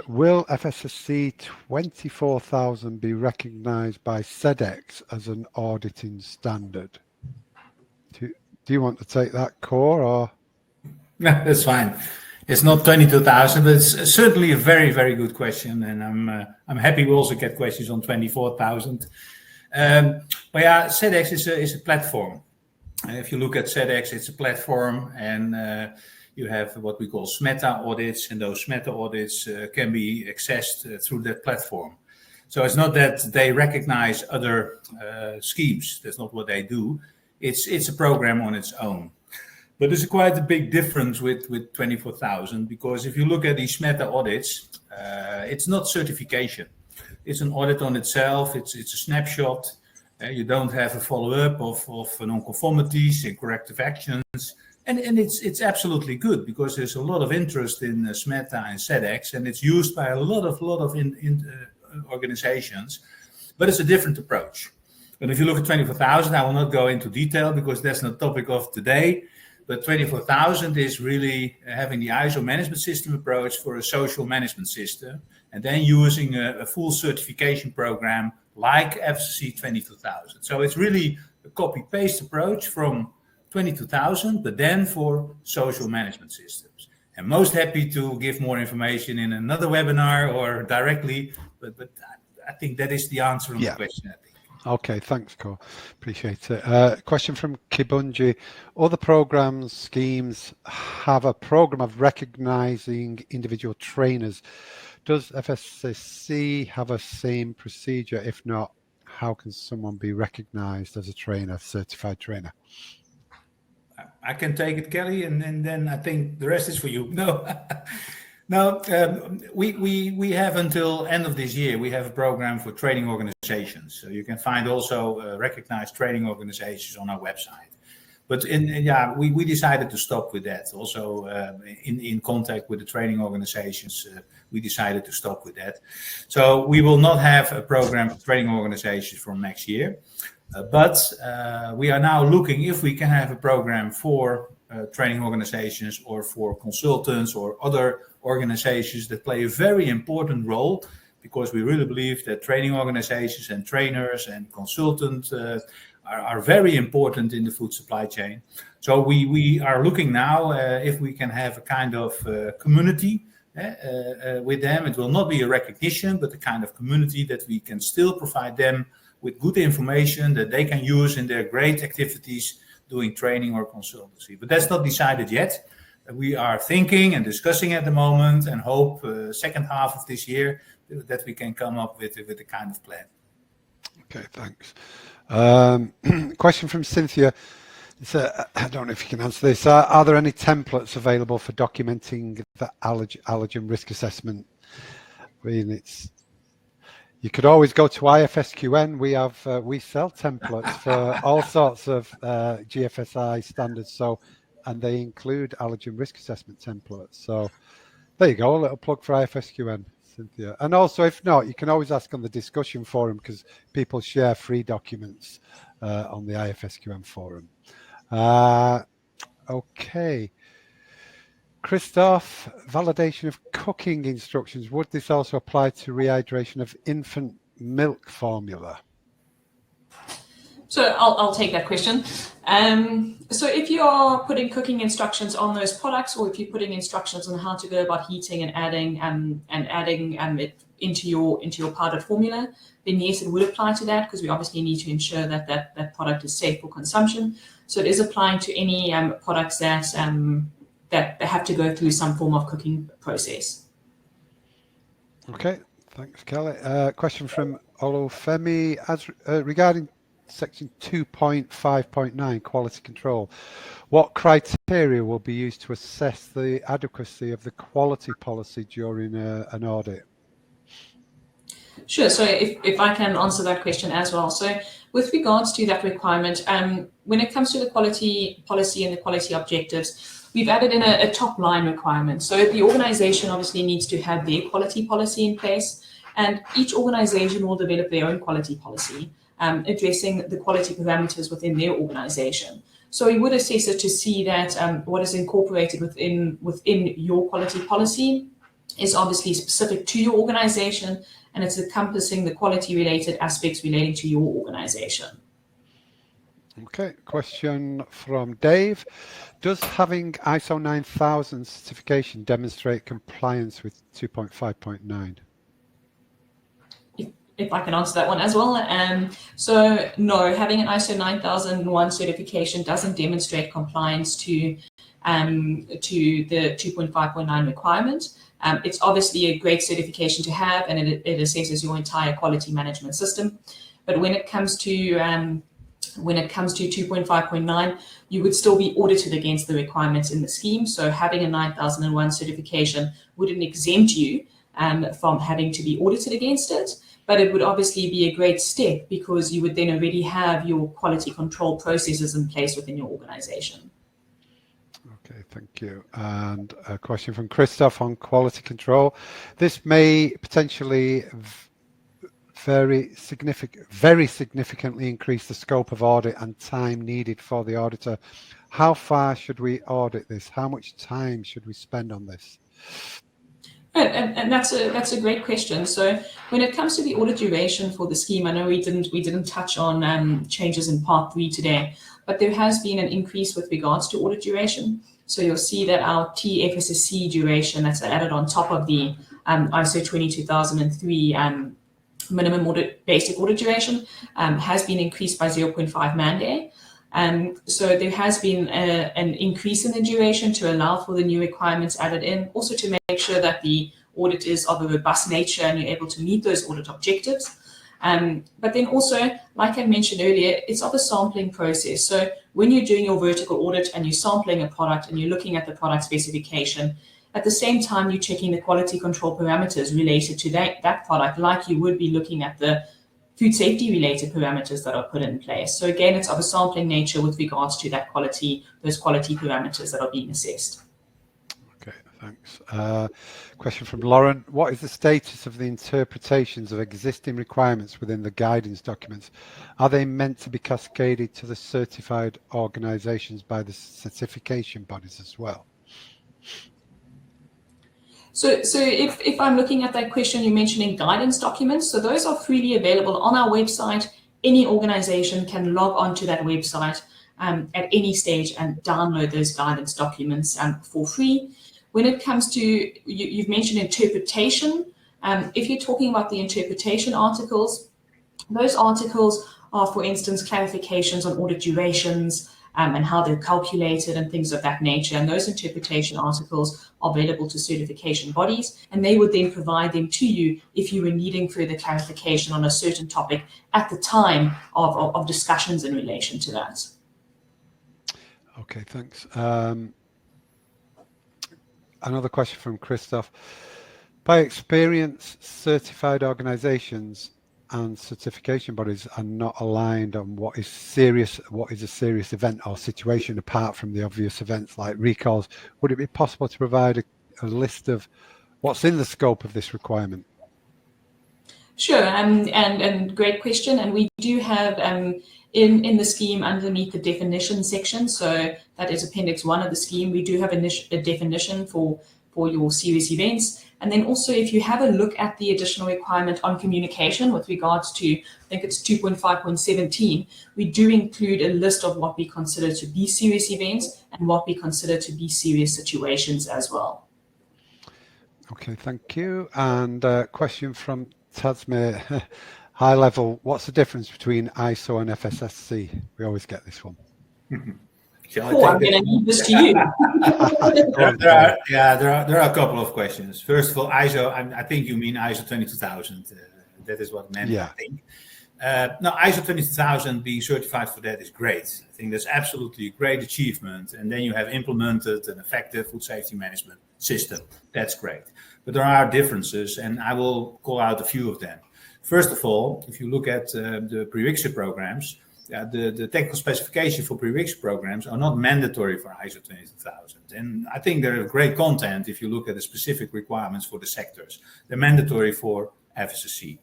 Will FSSC 24,000 be recognised by SEDEX as an auditing standard? Do you want to take that, Core, or? Yeah, that's fine. It's not 22,000, but it's certainly a very, very good question, and I'm happy we also get questions on 24,000. But yeah, SEDEX is a platform. If you look at SEDEX, it's a platform, and you have what we call SMETA audits, and those SMETA audits can be accessed through that platform. So it's not that they recognize other schemes. That's not what they do. It's a program on its own. But there's quite a big difference with 24,000, because if you look at these SMETA audits, it's not certification. It's an audit on itself. It's a snapshot. You don't have a follow-up of non-conformities and corrective actions. And it's absolutely good, because there's a lot of interest in SMETA and SEDEX, and it's used by a lot of organizations, but it's a different approach. But if you look at 24,000, I will not go into detail because that's not the topic of today. But 24,000 is really having the ISO management system approach for a social management system, and then using a full certification program like FSSC 22,000. So it's really a copy-paste approach from 22,000, but then for social management systems. And most happy to give more information in another webinar or directly, but I think that is the answer on the question, I think. Okay, thanks, Cole. Appreciate it. Question from Kibunji. Other programs, schemes have a program of recognizing individual trainers. Does FSSC have a same procedure? If not, how can someone be recognized as a trainer, certified trainer? I can take it, Kelly, and then I think the rest is for you. No, we have until end of this year, we have a program for training organizations. So you can find also recognized training organizations on our website. But we decided to stop with that. Also in contact with the training organizations, we decided to stop with that. So we will not have a program for training organizations from next year. But we are now looking if we can have a program for training organizations or for consultants or other organizations that play a very important role because we really believe that training organizations and trainers and consultants are very important in the food supply chain. So we are looking now if we can have a kind of community with them. It will not be a recognition, but a kind of community that we can still provide them with good information that they can use in their great activities doing training or consultancy. But that's not decided yet. We are thinking and discussing at the moment and hope second half of this year that we can come up with a kind of plan. Okay, thanks. Question from Cynthia. I don't know if you can answer this. Are there any templates available for documenting the allergen risk assessment? I mean, you could always go to IFSQN. We sell templates for all sorts of GFSI standards, and they include allergen risk assessment templates. So there you go, a little plug for IFSQN, Cynthia. And also, if not, you can always ask on the discussion forum, because people share free documents on the IFSQN forum. Okay. Christoph, validation of cooking instructions. Would this also apply to rehydration of infant milk formula? So I'll take that question. So if you are putting cooking instructions on those products, or if you're putting instructions on how to go about heating and adding it into your powdered formula, then yes, it would apply to that, because we obviously need to ensure that that product is safe for consumption. So it is applying to any products that have to go through some form of cooking process. Okay, thanks, Kelly. Question from Olufemi regarding Section 2.5.9 quality control. What criteria will be used to assess the adequacy of the quality policy during an audit? Sure. So if I can answer that question as well. So with regards to that requirement, when it comes to the quality policy and the quality objectives, we've added in a top line requirement. So the organization obviously needs to have their quality policy in place, and each organization will develop their own quality policy, addressing the quality parameters within their organization. So we would assess it to see that what is incorporated within your quality policy is obviously specific to your organization, and it's encompassing the quality related aspects relating to your organization. Okay, question from Dave. Does having ISO 9000 certification demonstrate compliance with 2.5.9? If I can answer that one as well. So no, having an ISO 9001 certification doesn't demonstrate compliance to the 2.5.9 requirement. It's obviously a great certification to have, and it assesses your entire quality management system. But when it comes to 2.5.9, you would still be audited against the requirements in the scheme. So having a 9001 certification wouldn't exempt you from having to be audited against it, but it would obviously be a great step, because you would then already have your quality control processes in place within your organization. Okay, thank you. And a question from Christoph on quality control. This may potentially very significantly increase the scope of audit and time needed for the auditor. How far should we audit this? How much time should we spend on this? And that's a great question. So when it comes to the audit duration for the scheme, I know we didn't touch on changes in part 3 today, but there has been an increase with regards to audit duration. So you'll see that our FSSC duration that's added on top of the ISO 22003 minimum basic audit duration has been increased by 0.5 man day. So there has been an increase in the duration to allow for the new requirements added in, also to make sure that the audit is of a robust nature and you're able to meet those audit objectives. But then also, like I mentioned earlier, it's of a sampling process. So when you're doing your vertical audit and you're sampling a product and you're looking at the product specification, at the same time, you're checking the quality control parameters related to that product, like you would be looking at the food safety related parameters that are put in place. So again, it's of a sampling nature with regards to that quality, those quality parameters that are being assessed. Okay, thanks. Question from Lauren. What is the status of the interpretations of existing requirements within the guidance documents? Are they meant to be cascaded to the certified organizations by the certification bodies as well? So if I'm looking at that question, you're mentioning guidance documents. So those are freely available on our website. Any organization can log onto that website at any stage and download those guidance documents for free. When it comes to, you've mentioned interpretation. If you're talking about the interpretation articles, those articles are, for instance, clarifications on audit durations, and how they're calculated and things of that nature. And those interpretation articles are available to certification bodies, and they would then provide them to you if you were needing further clarification on a certain topic at the time of discussions in relation to that. Okay, thanks. Another question from Christoph. By experience, certified organizations and certification bodies are not aligned on what is a serious event or situation apart from the obvious events like recalls. Would it be possible to provide a list of what's in the scope of this requirement? Sure, and great question. And we do have in the scheme underneath the definition section, so that is Appendix 1 of the scheme, we do have a definition for your serious events. And then also, if you have a look at the additional requirement on communication with regards to, I think it's 2.5.17, we do include a list of what we consider to be serious events and what we consider to be serious situations as well. Okay, thank you. And a question from Tasmir, high level, what's the difference between ISO and FSSC? We always get this one. Paul, I'm going to leave this to you. There are a couple of questions. First of all, ISO, I think you mean ISO 22000. That is what meant, yeah. I think. Now, ISO 22000 being certified for that is great. I think that's absolutely a great achievement. And then you have implemented an effective food safety management system. That's great. But there are differences, and I will call out a few of them. First of all, if you look at the prerequisite programs, the technical specification for prerequisite programs are not mandatory for ISO 22000. And I think there is great content if you look at the specific requirements for the sectors. They're mandatory for FSSC.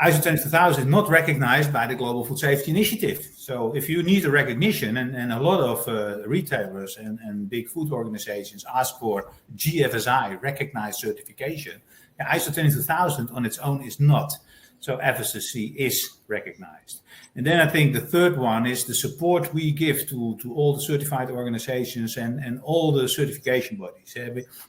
ISO 22000 is not recognized by the Global Food Safety Initiative. So if you need a recognition, and a lot of retailers and big food organizations ask for GFSI recognized certification, ISO 22000 on its own is not. So FSSC is recognized. And then I think the third one is the support we give to all the certified organizations and all the certification bodies.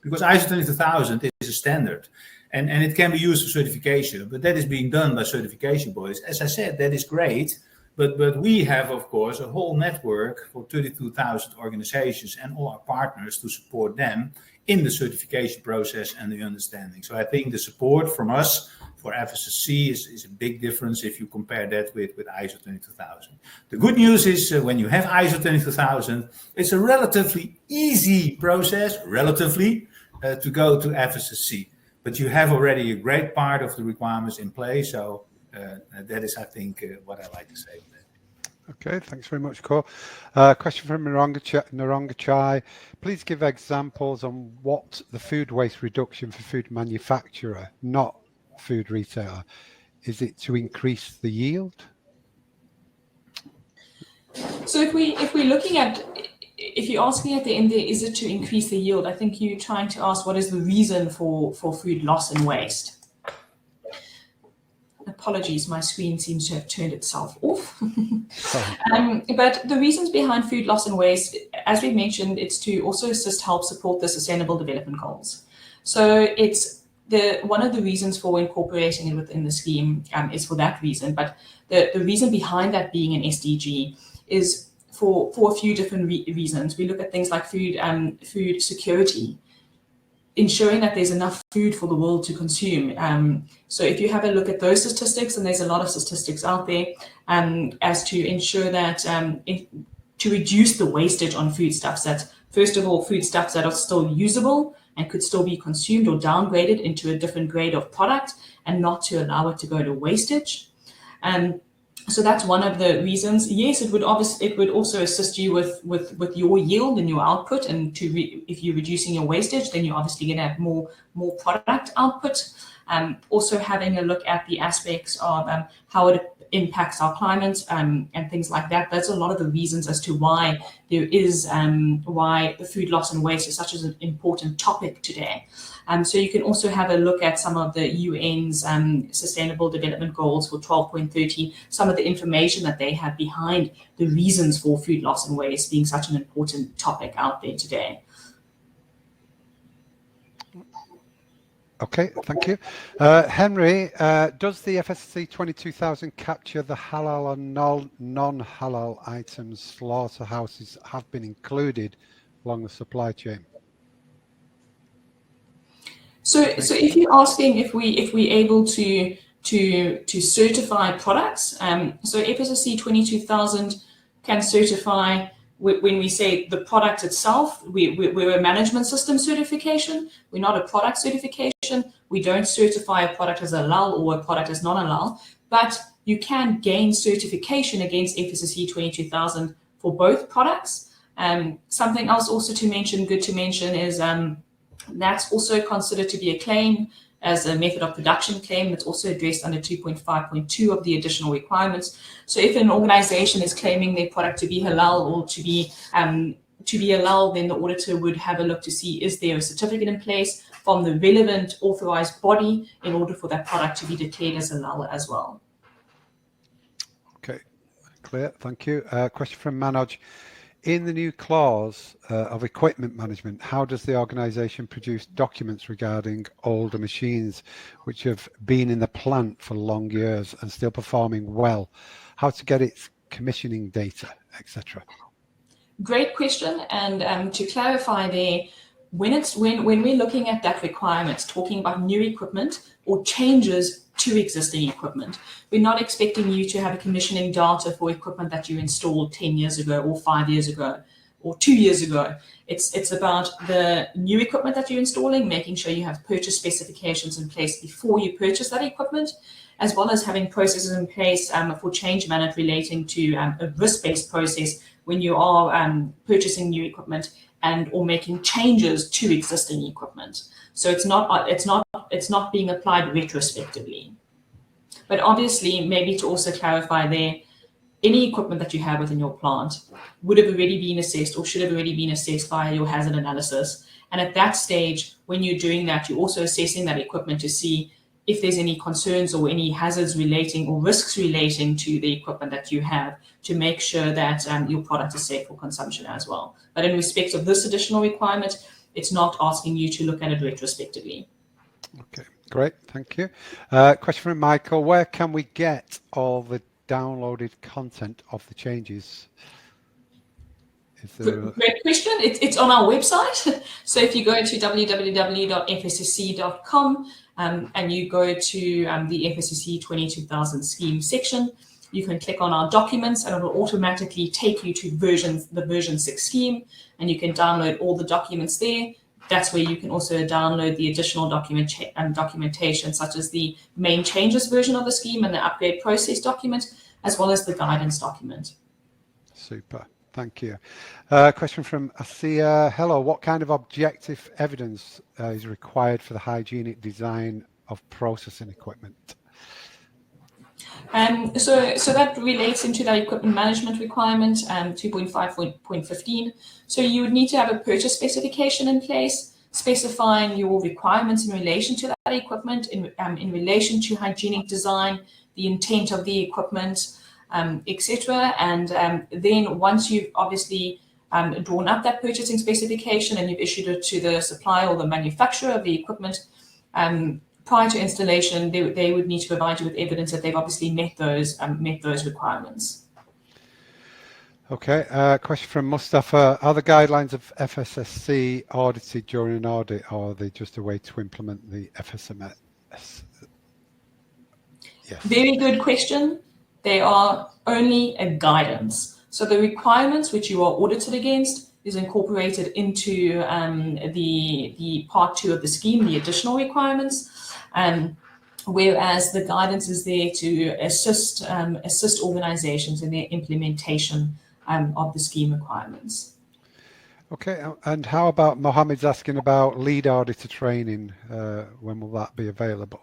Because ISO 22000 is a standard and it can be used for certification, but that is being done by certification bodies. As I said, that is great, but we have, of course, a whole network for 32,000 organizations and all our partners to support them in the certification process and the understanding. So I think the support from us for FSSC is a big difference if you compare that with ISO 22000. The good news is when you have ISO 22000, it's a relatively easy process, to go to FSSC. But you have already a great part of the requirements in place. So that is, I think, what I like to say on that. Okay, thanks very much, Cor. Question from Naranga Chai. Please give examples on what the food waste reduction for food manufacturer, not food retailer. Is it to increase the yield? So if we're looking at, if you're asking at the end there, is it to increase the yield? I think you're trying to ask what is the reason for food loss and waste. Apologies, my screen seems to have turned itself off. But the reasons behind food loss and waste, as we mentioned, it's to also help support the Sustainable Development Goals. So it's one of the reasons for incorporating it within the scheme is for that reason. But the reason behind that being an SDG is for a few different reasons. We look at things like food security, ensuring that there's enough food for the world to consume. So if you have a look at those statistics, and there's a lot of statistics out there, as to ensure that to reduce the wastage on foodstuffs, that first of all, foodstuffs that are still usable and could still be consumed or downgraded into a different grade of product, and not to allow it to go to wastage. So that's one of the reasons. Yes, it would also assist you with your yield and your output, and if you're reducing your wastage, then you're obviously going to have more product output. Also having a look at the aspects of how it impacts our climate and things like that. That's a lot of the reasons as to why there is why the food loss and waste is such an important topic today. So you can also have a look at some of the UN's Sustainable Development Goals for 12.30, some of the information that they have behind the reasons for food loss and waste being such an important topic out there today. Okay, thank you. Henry, does the FSSC 22000 capture the halal and non-halal items slaughterhouses have been included along the supply chain? So if you're asking if we're able to certify products, so FSSC 22000 can certify. When we say the product itself, we're a management system certification. We're not a product certification. We don't certify a product as halal or a product as non-halal, but you can gain certification against FSSC 22000 for both products. Something else also to mention, good to mention, is that's also considered to be a claim as a method of production claim that's also addressed under 2.5.2 of the additional requirements. So if an organization is claiming their product to be halal or to be halal, then the auditor would have a look to see, is there a certificate in place from the relevant authorized body in order for that product to be declared as halal as well. Okay, clear, thank you. Question from Manoj. In the new clause of equipment management, how does the organisation produce documents regarding older machines which have been in the plant for long years and still performing well? How to get its commissioning data, etc.? Great question. And to clarify there, when we're looking at that requirement, talking about new equipment or changes to existing equipment, we're not expecting you to have a commissioning data for equipment that you installed 10 years ago or 5 years ago or 2 years ago. It's about the new equipment that you're installing, making sure you have purchase specifications in place before you purchase that equipment, as well as having processes in place for change management relating to a risk-based process when you are purchasing new equipment and or making changes to existing equipment. So it's not being applied retrospectively. But obviously, maybe to also clarify there, any equipment that you have within your plant would have already been assessed or should have already been assessed via your hazard analysis. And at that stage, when you're doing that, you're also assessing that equipment to see if there's any concerns or any hazards relating or risks relating to the equipment that you have, to make sure that your product is safe for consumption as well. But in respect of this additional requirement, it's not asking you to look at it retrospectively. Okay, great, thank you. Question from Michael, where can we get all the downloaded content of the changes? Great question. It's on our website. So if you go to www.fssc.com and you go to the FSSC 22000 scheme section, you can click on our documents and it will automatically take you to the version 6 scheme, and you can download all the documents there. That's where you can also download the additional documentation, such as the main changes version of the scheme and the upgrade process document, as well as the guidance document. Super. Thank you. Question from Asia. Hello, what kind of objective evidence is required for the hygienic design of processing equipment? So that relates into that equipment management requirement, 2.5.15. So you would need to have a purchase specification in place, specifying your requirements in relation to that equipment, in relation to hygienic design, the intent of the equipment, etc. And then once you've obviously drawn up that purchasing specification and you've issued it to the supplier or the manufacturer of the equipment, prior to installation, they would need to provide you with evidence that they've obviously met those requirements. Okay, question from Mustafa. Are the guidelines of FSSC audited during an audit, or are they just a way to implement the FSMS? Yes. Very good question. They are only a guidance. So the requirements which you are audited against is incorporated into the part 2 of the scheme, the additional requirements, whereas the guidance is there to assist organizations in their implementation of the scheme requirements. Okay, and how about Mohammed's asking about lead auditor training? When will that be available?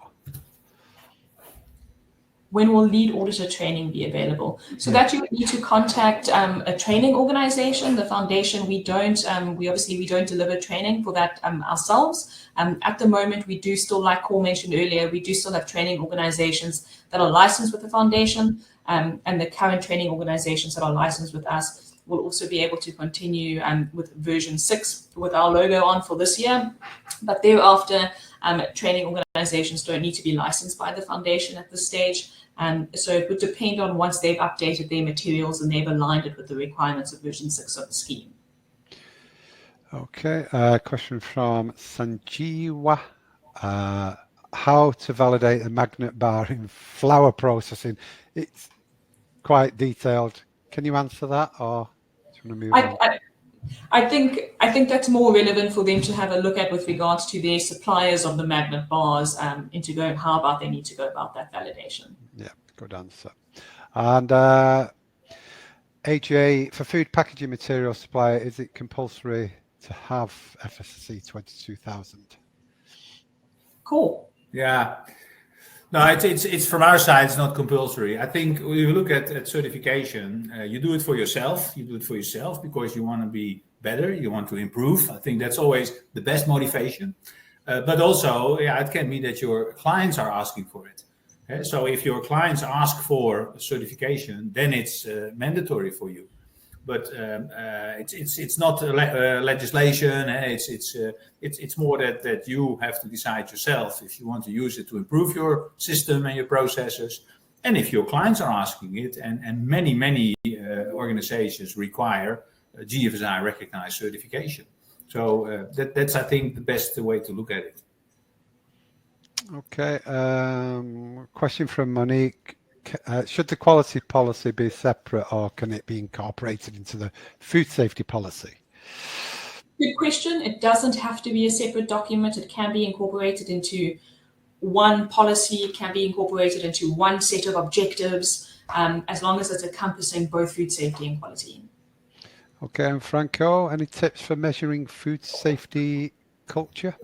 when will lead auditor training be available? So that you would need to contact a training organization. The foundation, we obviously don't deliver training for that ourselves. At the moment, we do still, like Cor mentioned earlier, we do still have training organizations that are licensed with the foundation, and the current training organizations that are licensed with us will also be able to continue with version 6 with our logo on for this year. But thereafter, training organizations don't need to be licensed by the foundation at this stage. So it would depend on once they've updated their materials and they've aligned it with the requirements of version 6 of the scheme. Okay, question from Sanjeewa. How to validate a magnet bar in flour processing? It's quite detailed. Can you answer that, or do you want to move on? I think that's more relevant for them to have a look at with regards to their suppliers of the magnet bars, into going how about they need to go about that validation. Yeah, good answer. And AJ, for food packaging material supplier, is it compulsory to have FSSC 22000? Cool. Yeah. No, it's from our side, it's not compulsory. I think when you look at certification, you do it for yourself. You do it for yourself because you want to be better, you want to improve. I think that's always the best motivation. But also, yeah, it can be that your clients are asking for it. Okay? So if your clients ask for certification, then it's mandatory for you. But it's not legislation. It's more that you have to decide yourself if you want to use it to improve your system and your processes, and if your clients are asking it. And many organizations require GFSI recognized certification. So that's I think the best way to look at it. Okay. Question from Monique. Should the quality policy be separate, or can it be incorporated into the food safety policy? Good question. It doesn't have to be a separate document. It can be incorporated into one policy. It can be incorporated into one set of objectives, as long as it's encompassing both food safety and quality. Okay, and Franco, any tips for measuring food safety culture?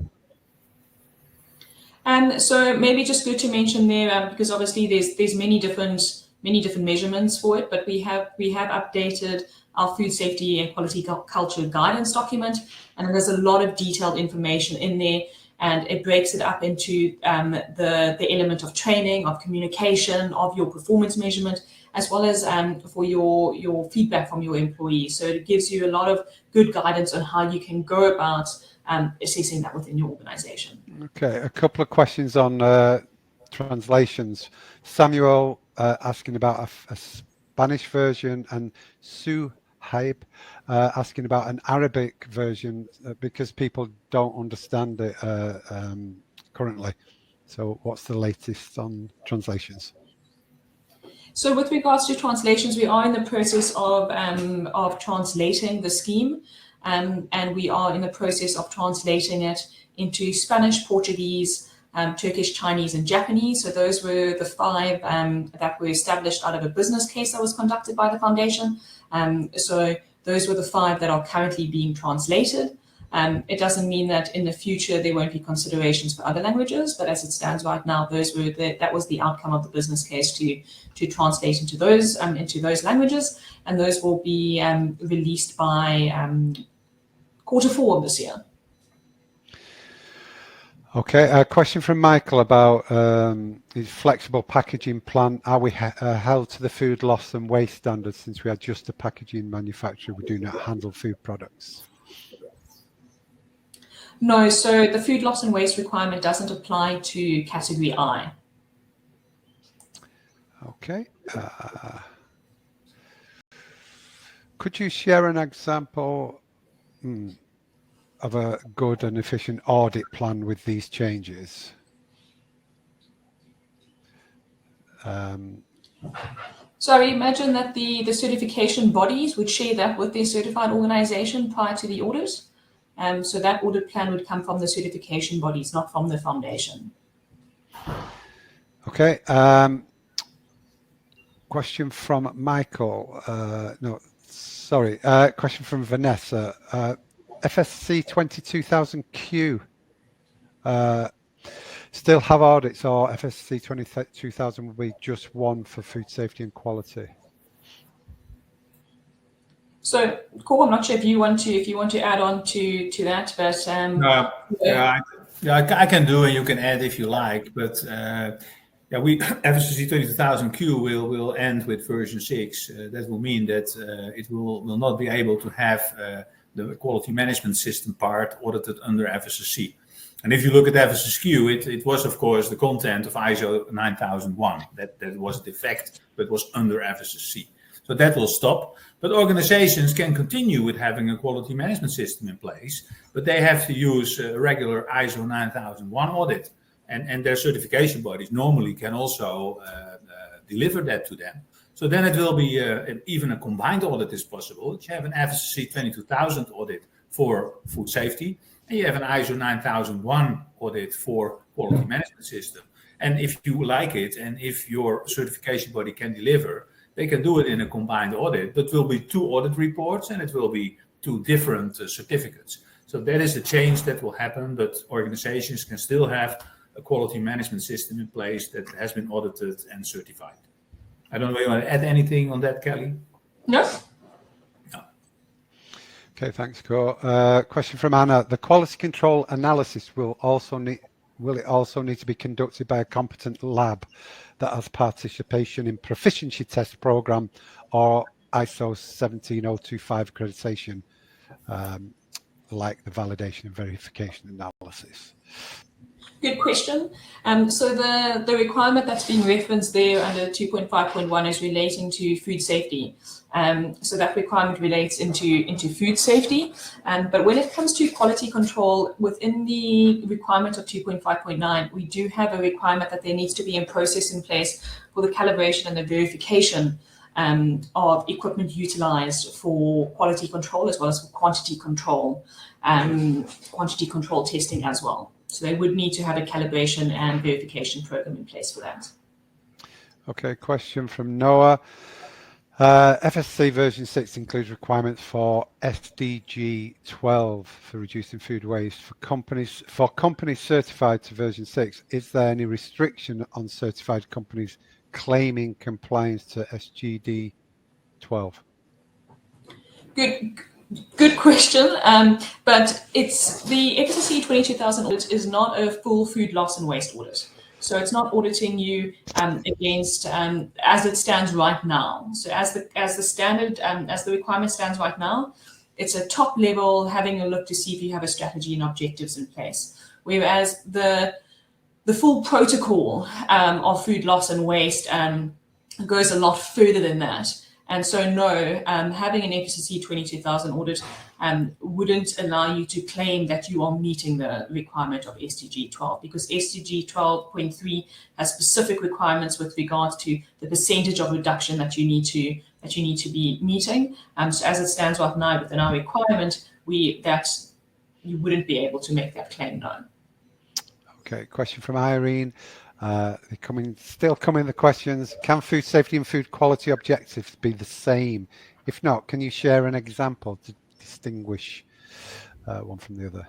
So maybe just good to mention there, because obviously there's many different measurements for it, but we have updated our food safety and quality culture guidance document, and there's a lot of detailed information in there, and it breaks it up into the element of training, of communication, of your performance measurement, as well as for your feedback from your employees. So it gives you a lot of good guidance on how you can go about assessing that within your organization. Okay, a couple of questions on translations. Samuel asking about a Spanish version, and Sue Hype asking about an Arabic version because people don't understand it currently. So what's the latest on translations? So with regards to translations, we are in the process of translating the scheme, and we are in the process of translating it into Spanish, Portuguese, Turkish, Chinese, and Japanese. So those were the 5 that were established out of a business case that was conducted by the foundation. So those were the 5 that are currently being translated. It doesn't mean that in the future there won't be considerations for other languages, but as it stands right now, that was the outcome of the business case to translate into those languages, and those will be released by Q4 of this year. Okay, a question from Michael about his flexible packaging plan. Are we held to the food loss and waste standards since we are just a packaging manufacturer? We do not handle food products. No, so the food loss and waste requirement doesn't apply to category I. Okay. Could you share an example of a good and efficient audit plan with these changes? So I imagine that the certification bodies would share that with their certified organization prior to the audit. So that audit plan would come from the certification bodies, not from the foundation. Okay. Question from Michael. Question from Vanessa. FSSC 22000Q still have audits, or FSSC 22000 will be just one for food safety and quality? So, Cor, I'm not sure if you want to add on to that, but I can do, and you can add if you like. But we FSSC 22000Q will end with version 6. That will mean that it will not be able to have the quality management system part audited under FSSC. And if you look at FSSQ, it was, of course, the content of ISO 9001. That was the effect, but was under FSSC. So that will stop. But organizations can continue with having a quality management system in place, but they have to use a regular ISO 9001 audit. And their certification bodies normally can also deliver that to them. So then it will be even a combined audit is possible. You have an FSSC 22000 audit for food safety, and you have an ISO 9001 audit for quality management system. And if you like it, and if your certification body can deliver, they can do it in a combined audit, but it will be 2 audit reports, and it will be 2 different certificates. So that is a change that will happen, but organizations can still have a quality management system in place that has been audited and certified. I don't know if you want to add anything on that, Kelly? No. Okay, thanks, Cor. Question from Anna. The quality control analysis will it also need to be conducted by a competent lab that has participation in proficiency test program or ISO 17025 accreditation, like the validation and verification analysis? Good question. So the requirement that's being referenced there under 2.5.1 is relating to food safety. So that requirement relates into food safety. But when it comes to quality control, within the requirement of 2.5.9, we do have a requirement that there needs to be a process in place for the calibration and the verification of equipment utilized for quality control as well as for quantity control testing as well. So they would need to have a calibration and verification program in place for that. Okay, question from Noah. FSSC version 6 includes requirements for SDG 12 for reducing food waste. For companies certified to version 6, is there any restriction on certified companies claiming compliance to SGD 12? Good question, but it's the FSSC 22000 audit is not a full food loss and waste audit. So it's not auditing you against as it stands right now. So as the standard as the requirement stands right now, it's a top level having a look to see if you have a strategy and objectives in place. Whereas the full protocol of food loss and waste goes a lot further than that. And so no, having an FSSC 22000 audit wouldn't allow you to claim that you are meeting the requirement of SDG 12, because SDG 12.3 has specific requirements with regards to the percentage of reduction that you need to be meeting. So as it stands right now within our requirement, you wouldn't be able to make that claim, no. Okay, question from Irene. Still coming the questions. Can food safety and food quality objectives be the same? If not, can you share an example to distinguish one from the other?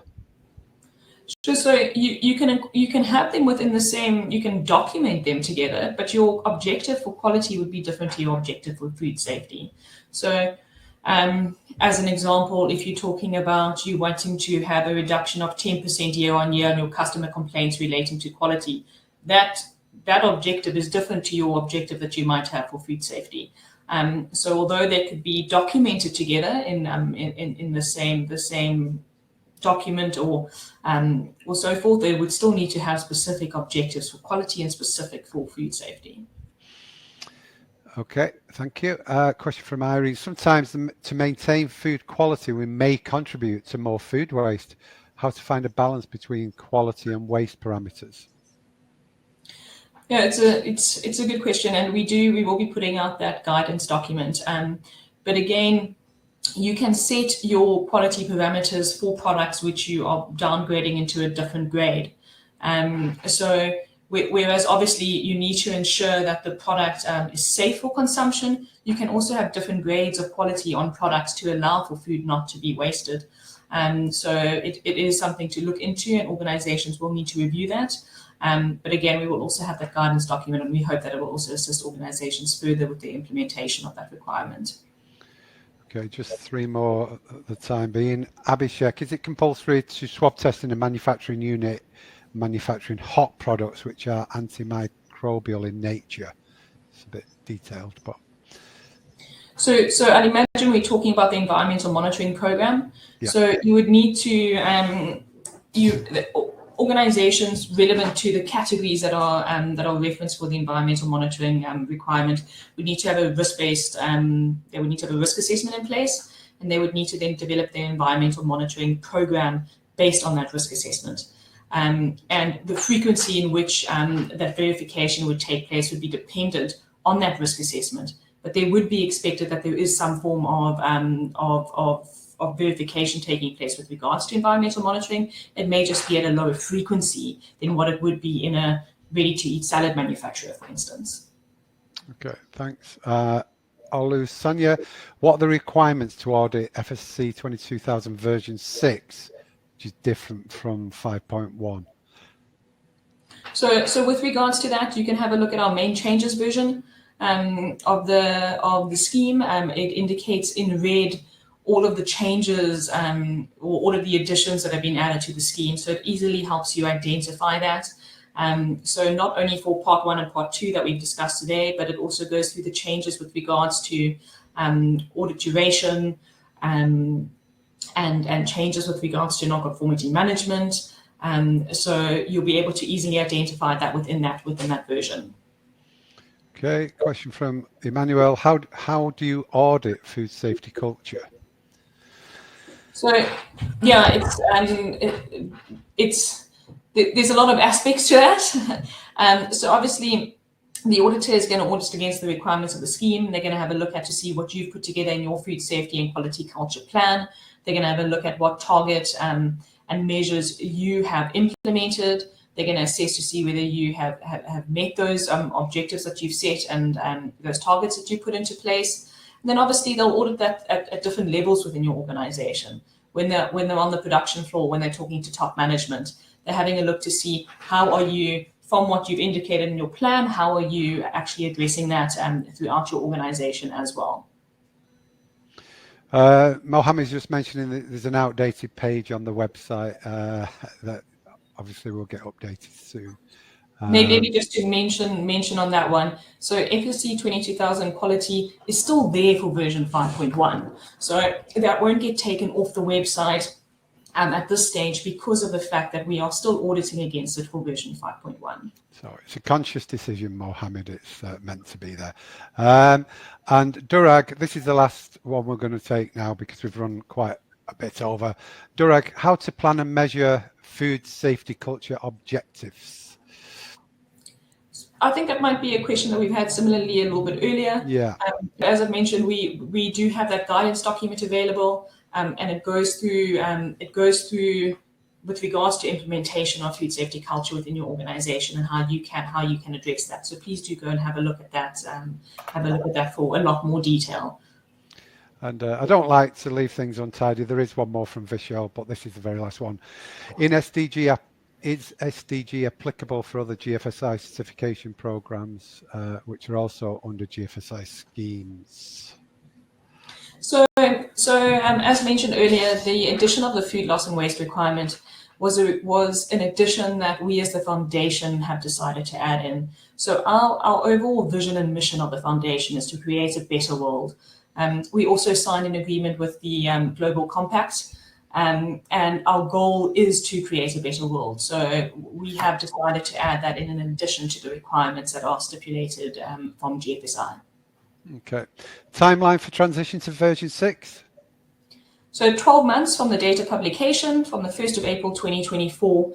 Sure. So you can have them within the same. You can document them together, but your objective for quality would be different to your objective for food safety. So, as an example, if you're talking about you wanting to have a reduction of 10% year on year on your customer complaints relating to quality, that objective is different to your objective that you might have for food safety. So although they could be documented together in the same document or so forth, they would still need to have specific objectives for quality and specific for food safety. Okay, thank you. Question from Irene. Sometimes to maintain food quality, we may contribute to more food waste. How to find a balance between quality and waste parameters? Yeah, it's a good question, and we will be putting out that guidance document. But again, you can set your quality parameters for products which you are downgrading into a different grade. So whereas obviously you need to ensure that the product is safe for consumption, you can also have different grades of quality on products to allow for food not to be wasted. So it is something to look into, and organizations will need to review that. But again, we will also have that guidance document, and we hope that it will also assist organizations further with the implementation of that requirement. Okay, just 3 more at the time being. Abhishek, is it compulsory to swab test in a manufacturing unit manufacturing hot products which are antimicrobial in nature? It's a bit detailed, but... So I'd imagine we're talking about the environmental monitoring program. Yeah. So you would need to, organizations relevant to the categories that are referenced for the environmental monitoring requirement would need to have a risk-based, they would need to have a risk assessment in place, and they would need to then develop their environmental monitoring program based on that risk assessment. And the frequency in which that verification would take place would be dependent on that risk assessment, but they would be expected that there is some form of verification taking place with regards to environmental monitoring. It may just be at a lower frequency than what it would be in a ready-to-eat salad manufacturer, for instance. Okay, thanks. Olu Sonia, what are the requirements to audit FSSC 22000 version 6, which is different from 5.1? So with regards to that, you can have a look at our main changes version of the scheme. It indicates in red all of the changes or all of the additions that have been added to the scheme. So it easily helps you identify that. So not only for part 1 and part 2 that we've discussed today, but it also goes through the changes with regards to audit duration and changes with regards to non-conformity management. So you'll be able to easily identify that within that version. Okay, question from Emmanuel. How do you audit food safety culture? So yeah, there's a lot of aspects to that. So obviously, the auditor is going to audit against the requirements of the scheme. They're going to have a look at to see what you've put together in your food safety and quality culture plan. They're going to have a look at what target and measures you have implemented. They're going to assess to see whether you have met those objectives that you've set and those targets that you put into place. And then obviously they'll audit that at different levels within your organization. When they're on the production floor, when they're talking to top management, they're having a look to see how are you, from what you've indicated in your plan, how are you actually addressing that throughout your organization as well. Mohammed's just mentioning that there's an outdated page on the website that obviously will get updated soon. Maybe just to mention on that one. So FSSC 22000 quality is still there for version 5.1. So that won't get taken off the website at this stage because of the fact that we are still auditing against it for version 5.1. So it's a conscious decision, Mohammed. It's meant to be there. And Durag, this is the last one we're going to take now because we've run quite a bit over. Durag, how to plan and measure food safety culture objectives? I think that might be a question that we've had similarly a little bit earlier. Yeah. As I've mentioned, we do have that guidance document available, and it goes through with regards to implementation of food safety culture within your organization and how you can address that. So please do go and have a look at that for a lot more detail. And I don't like to leave things untidy. There is one more from Vishal, but this is the very last one. Is SDG applicable for other GFSI certification programs, which are also under GFSI schemes? So as mentioned earlier, the addition of the food loss and waste requirement was an addition that we as the foundation have decided to add in. So our overall vision and mission of the foundation is to create a better world. We also signed an agreement with the Global Compact, and our goal is to create a better world. So we have decided to add that in addition to the requirements that are stipulated from GFSI. Okay. Timeline for transition to version 6? So 12 months from the date of publication, from the 1st of April 2024,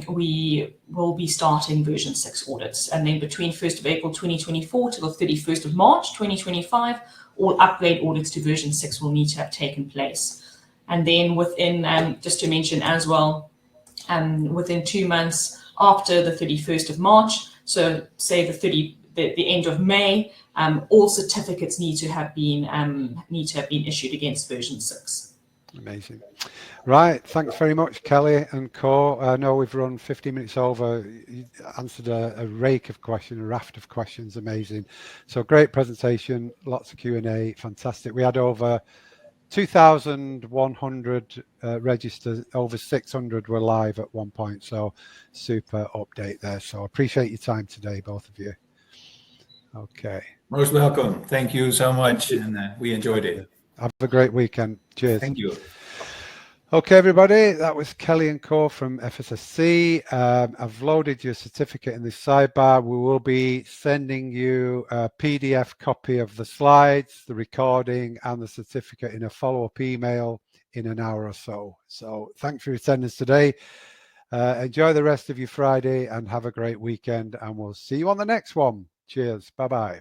we will be starting version 6 audits. And then between 1st of April 2024 to the 31st of March 2025, all upgrade audits to version 6 will need to have taken place. And then within, just to mention as well, within 2 months after the 31st of March, so say the end of May, all certificates need to have been issued against version 6. Amazing. Right. Thanks very much, Kelly and Co. I know we've run 15 minutes over. You answered a rake of questions, a raft of questions. Amazing. So great presentation, lots of Q&A. Fantastic. We had over 2,100 registered, over 600 were live at one point. So super update there. So appreciate your time today, both of you. Okay. Most welcome. Thank you so much. And we enjoyed it. Have a great weekend. Cheers. Thank you. Okay, everybody, that was Kelly and Co from FSSC. I've loaded your certificate in this sidebar. We will be sending you a PDF copy of the slides, the recording, and the certificate in a follow-up email in an hour or so. So thanks for your attendance today. Enjoy the rest of your Friday and have a great weekend, and we'll see you on the next one. Cheers. Bye-bye.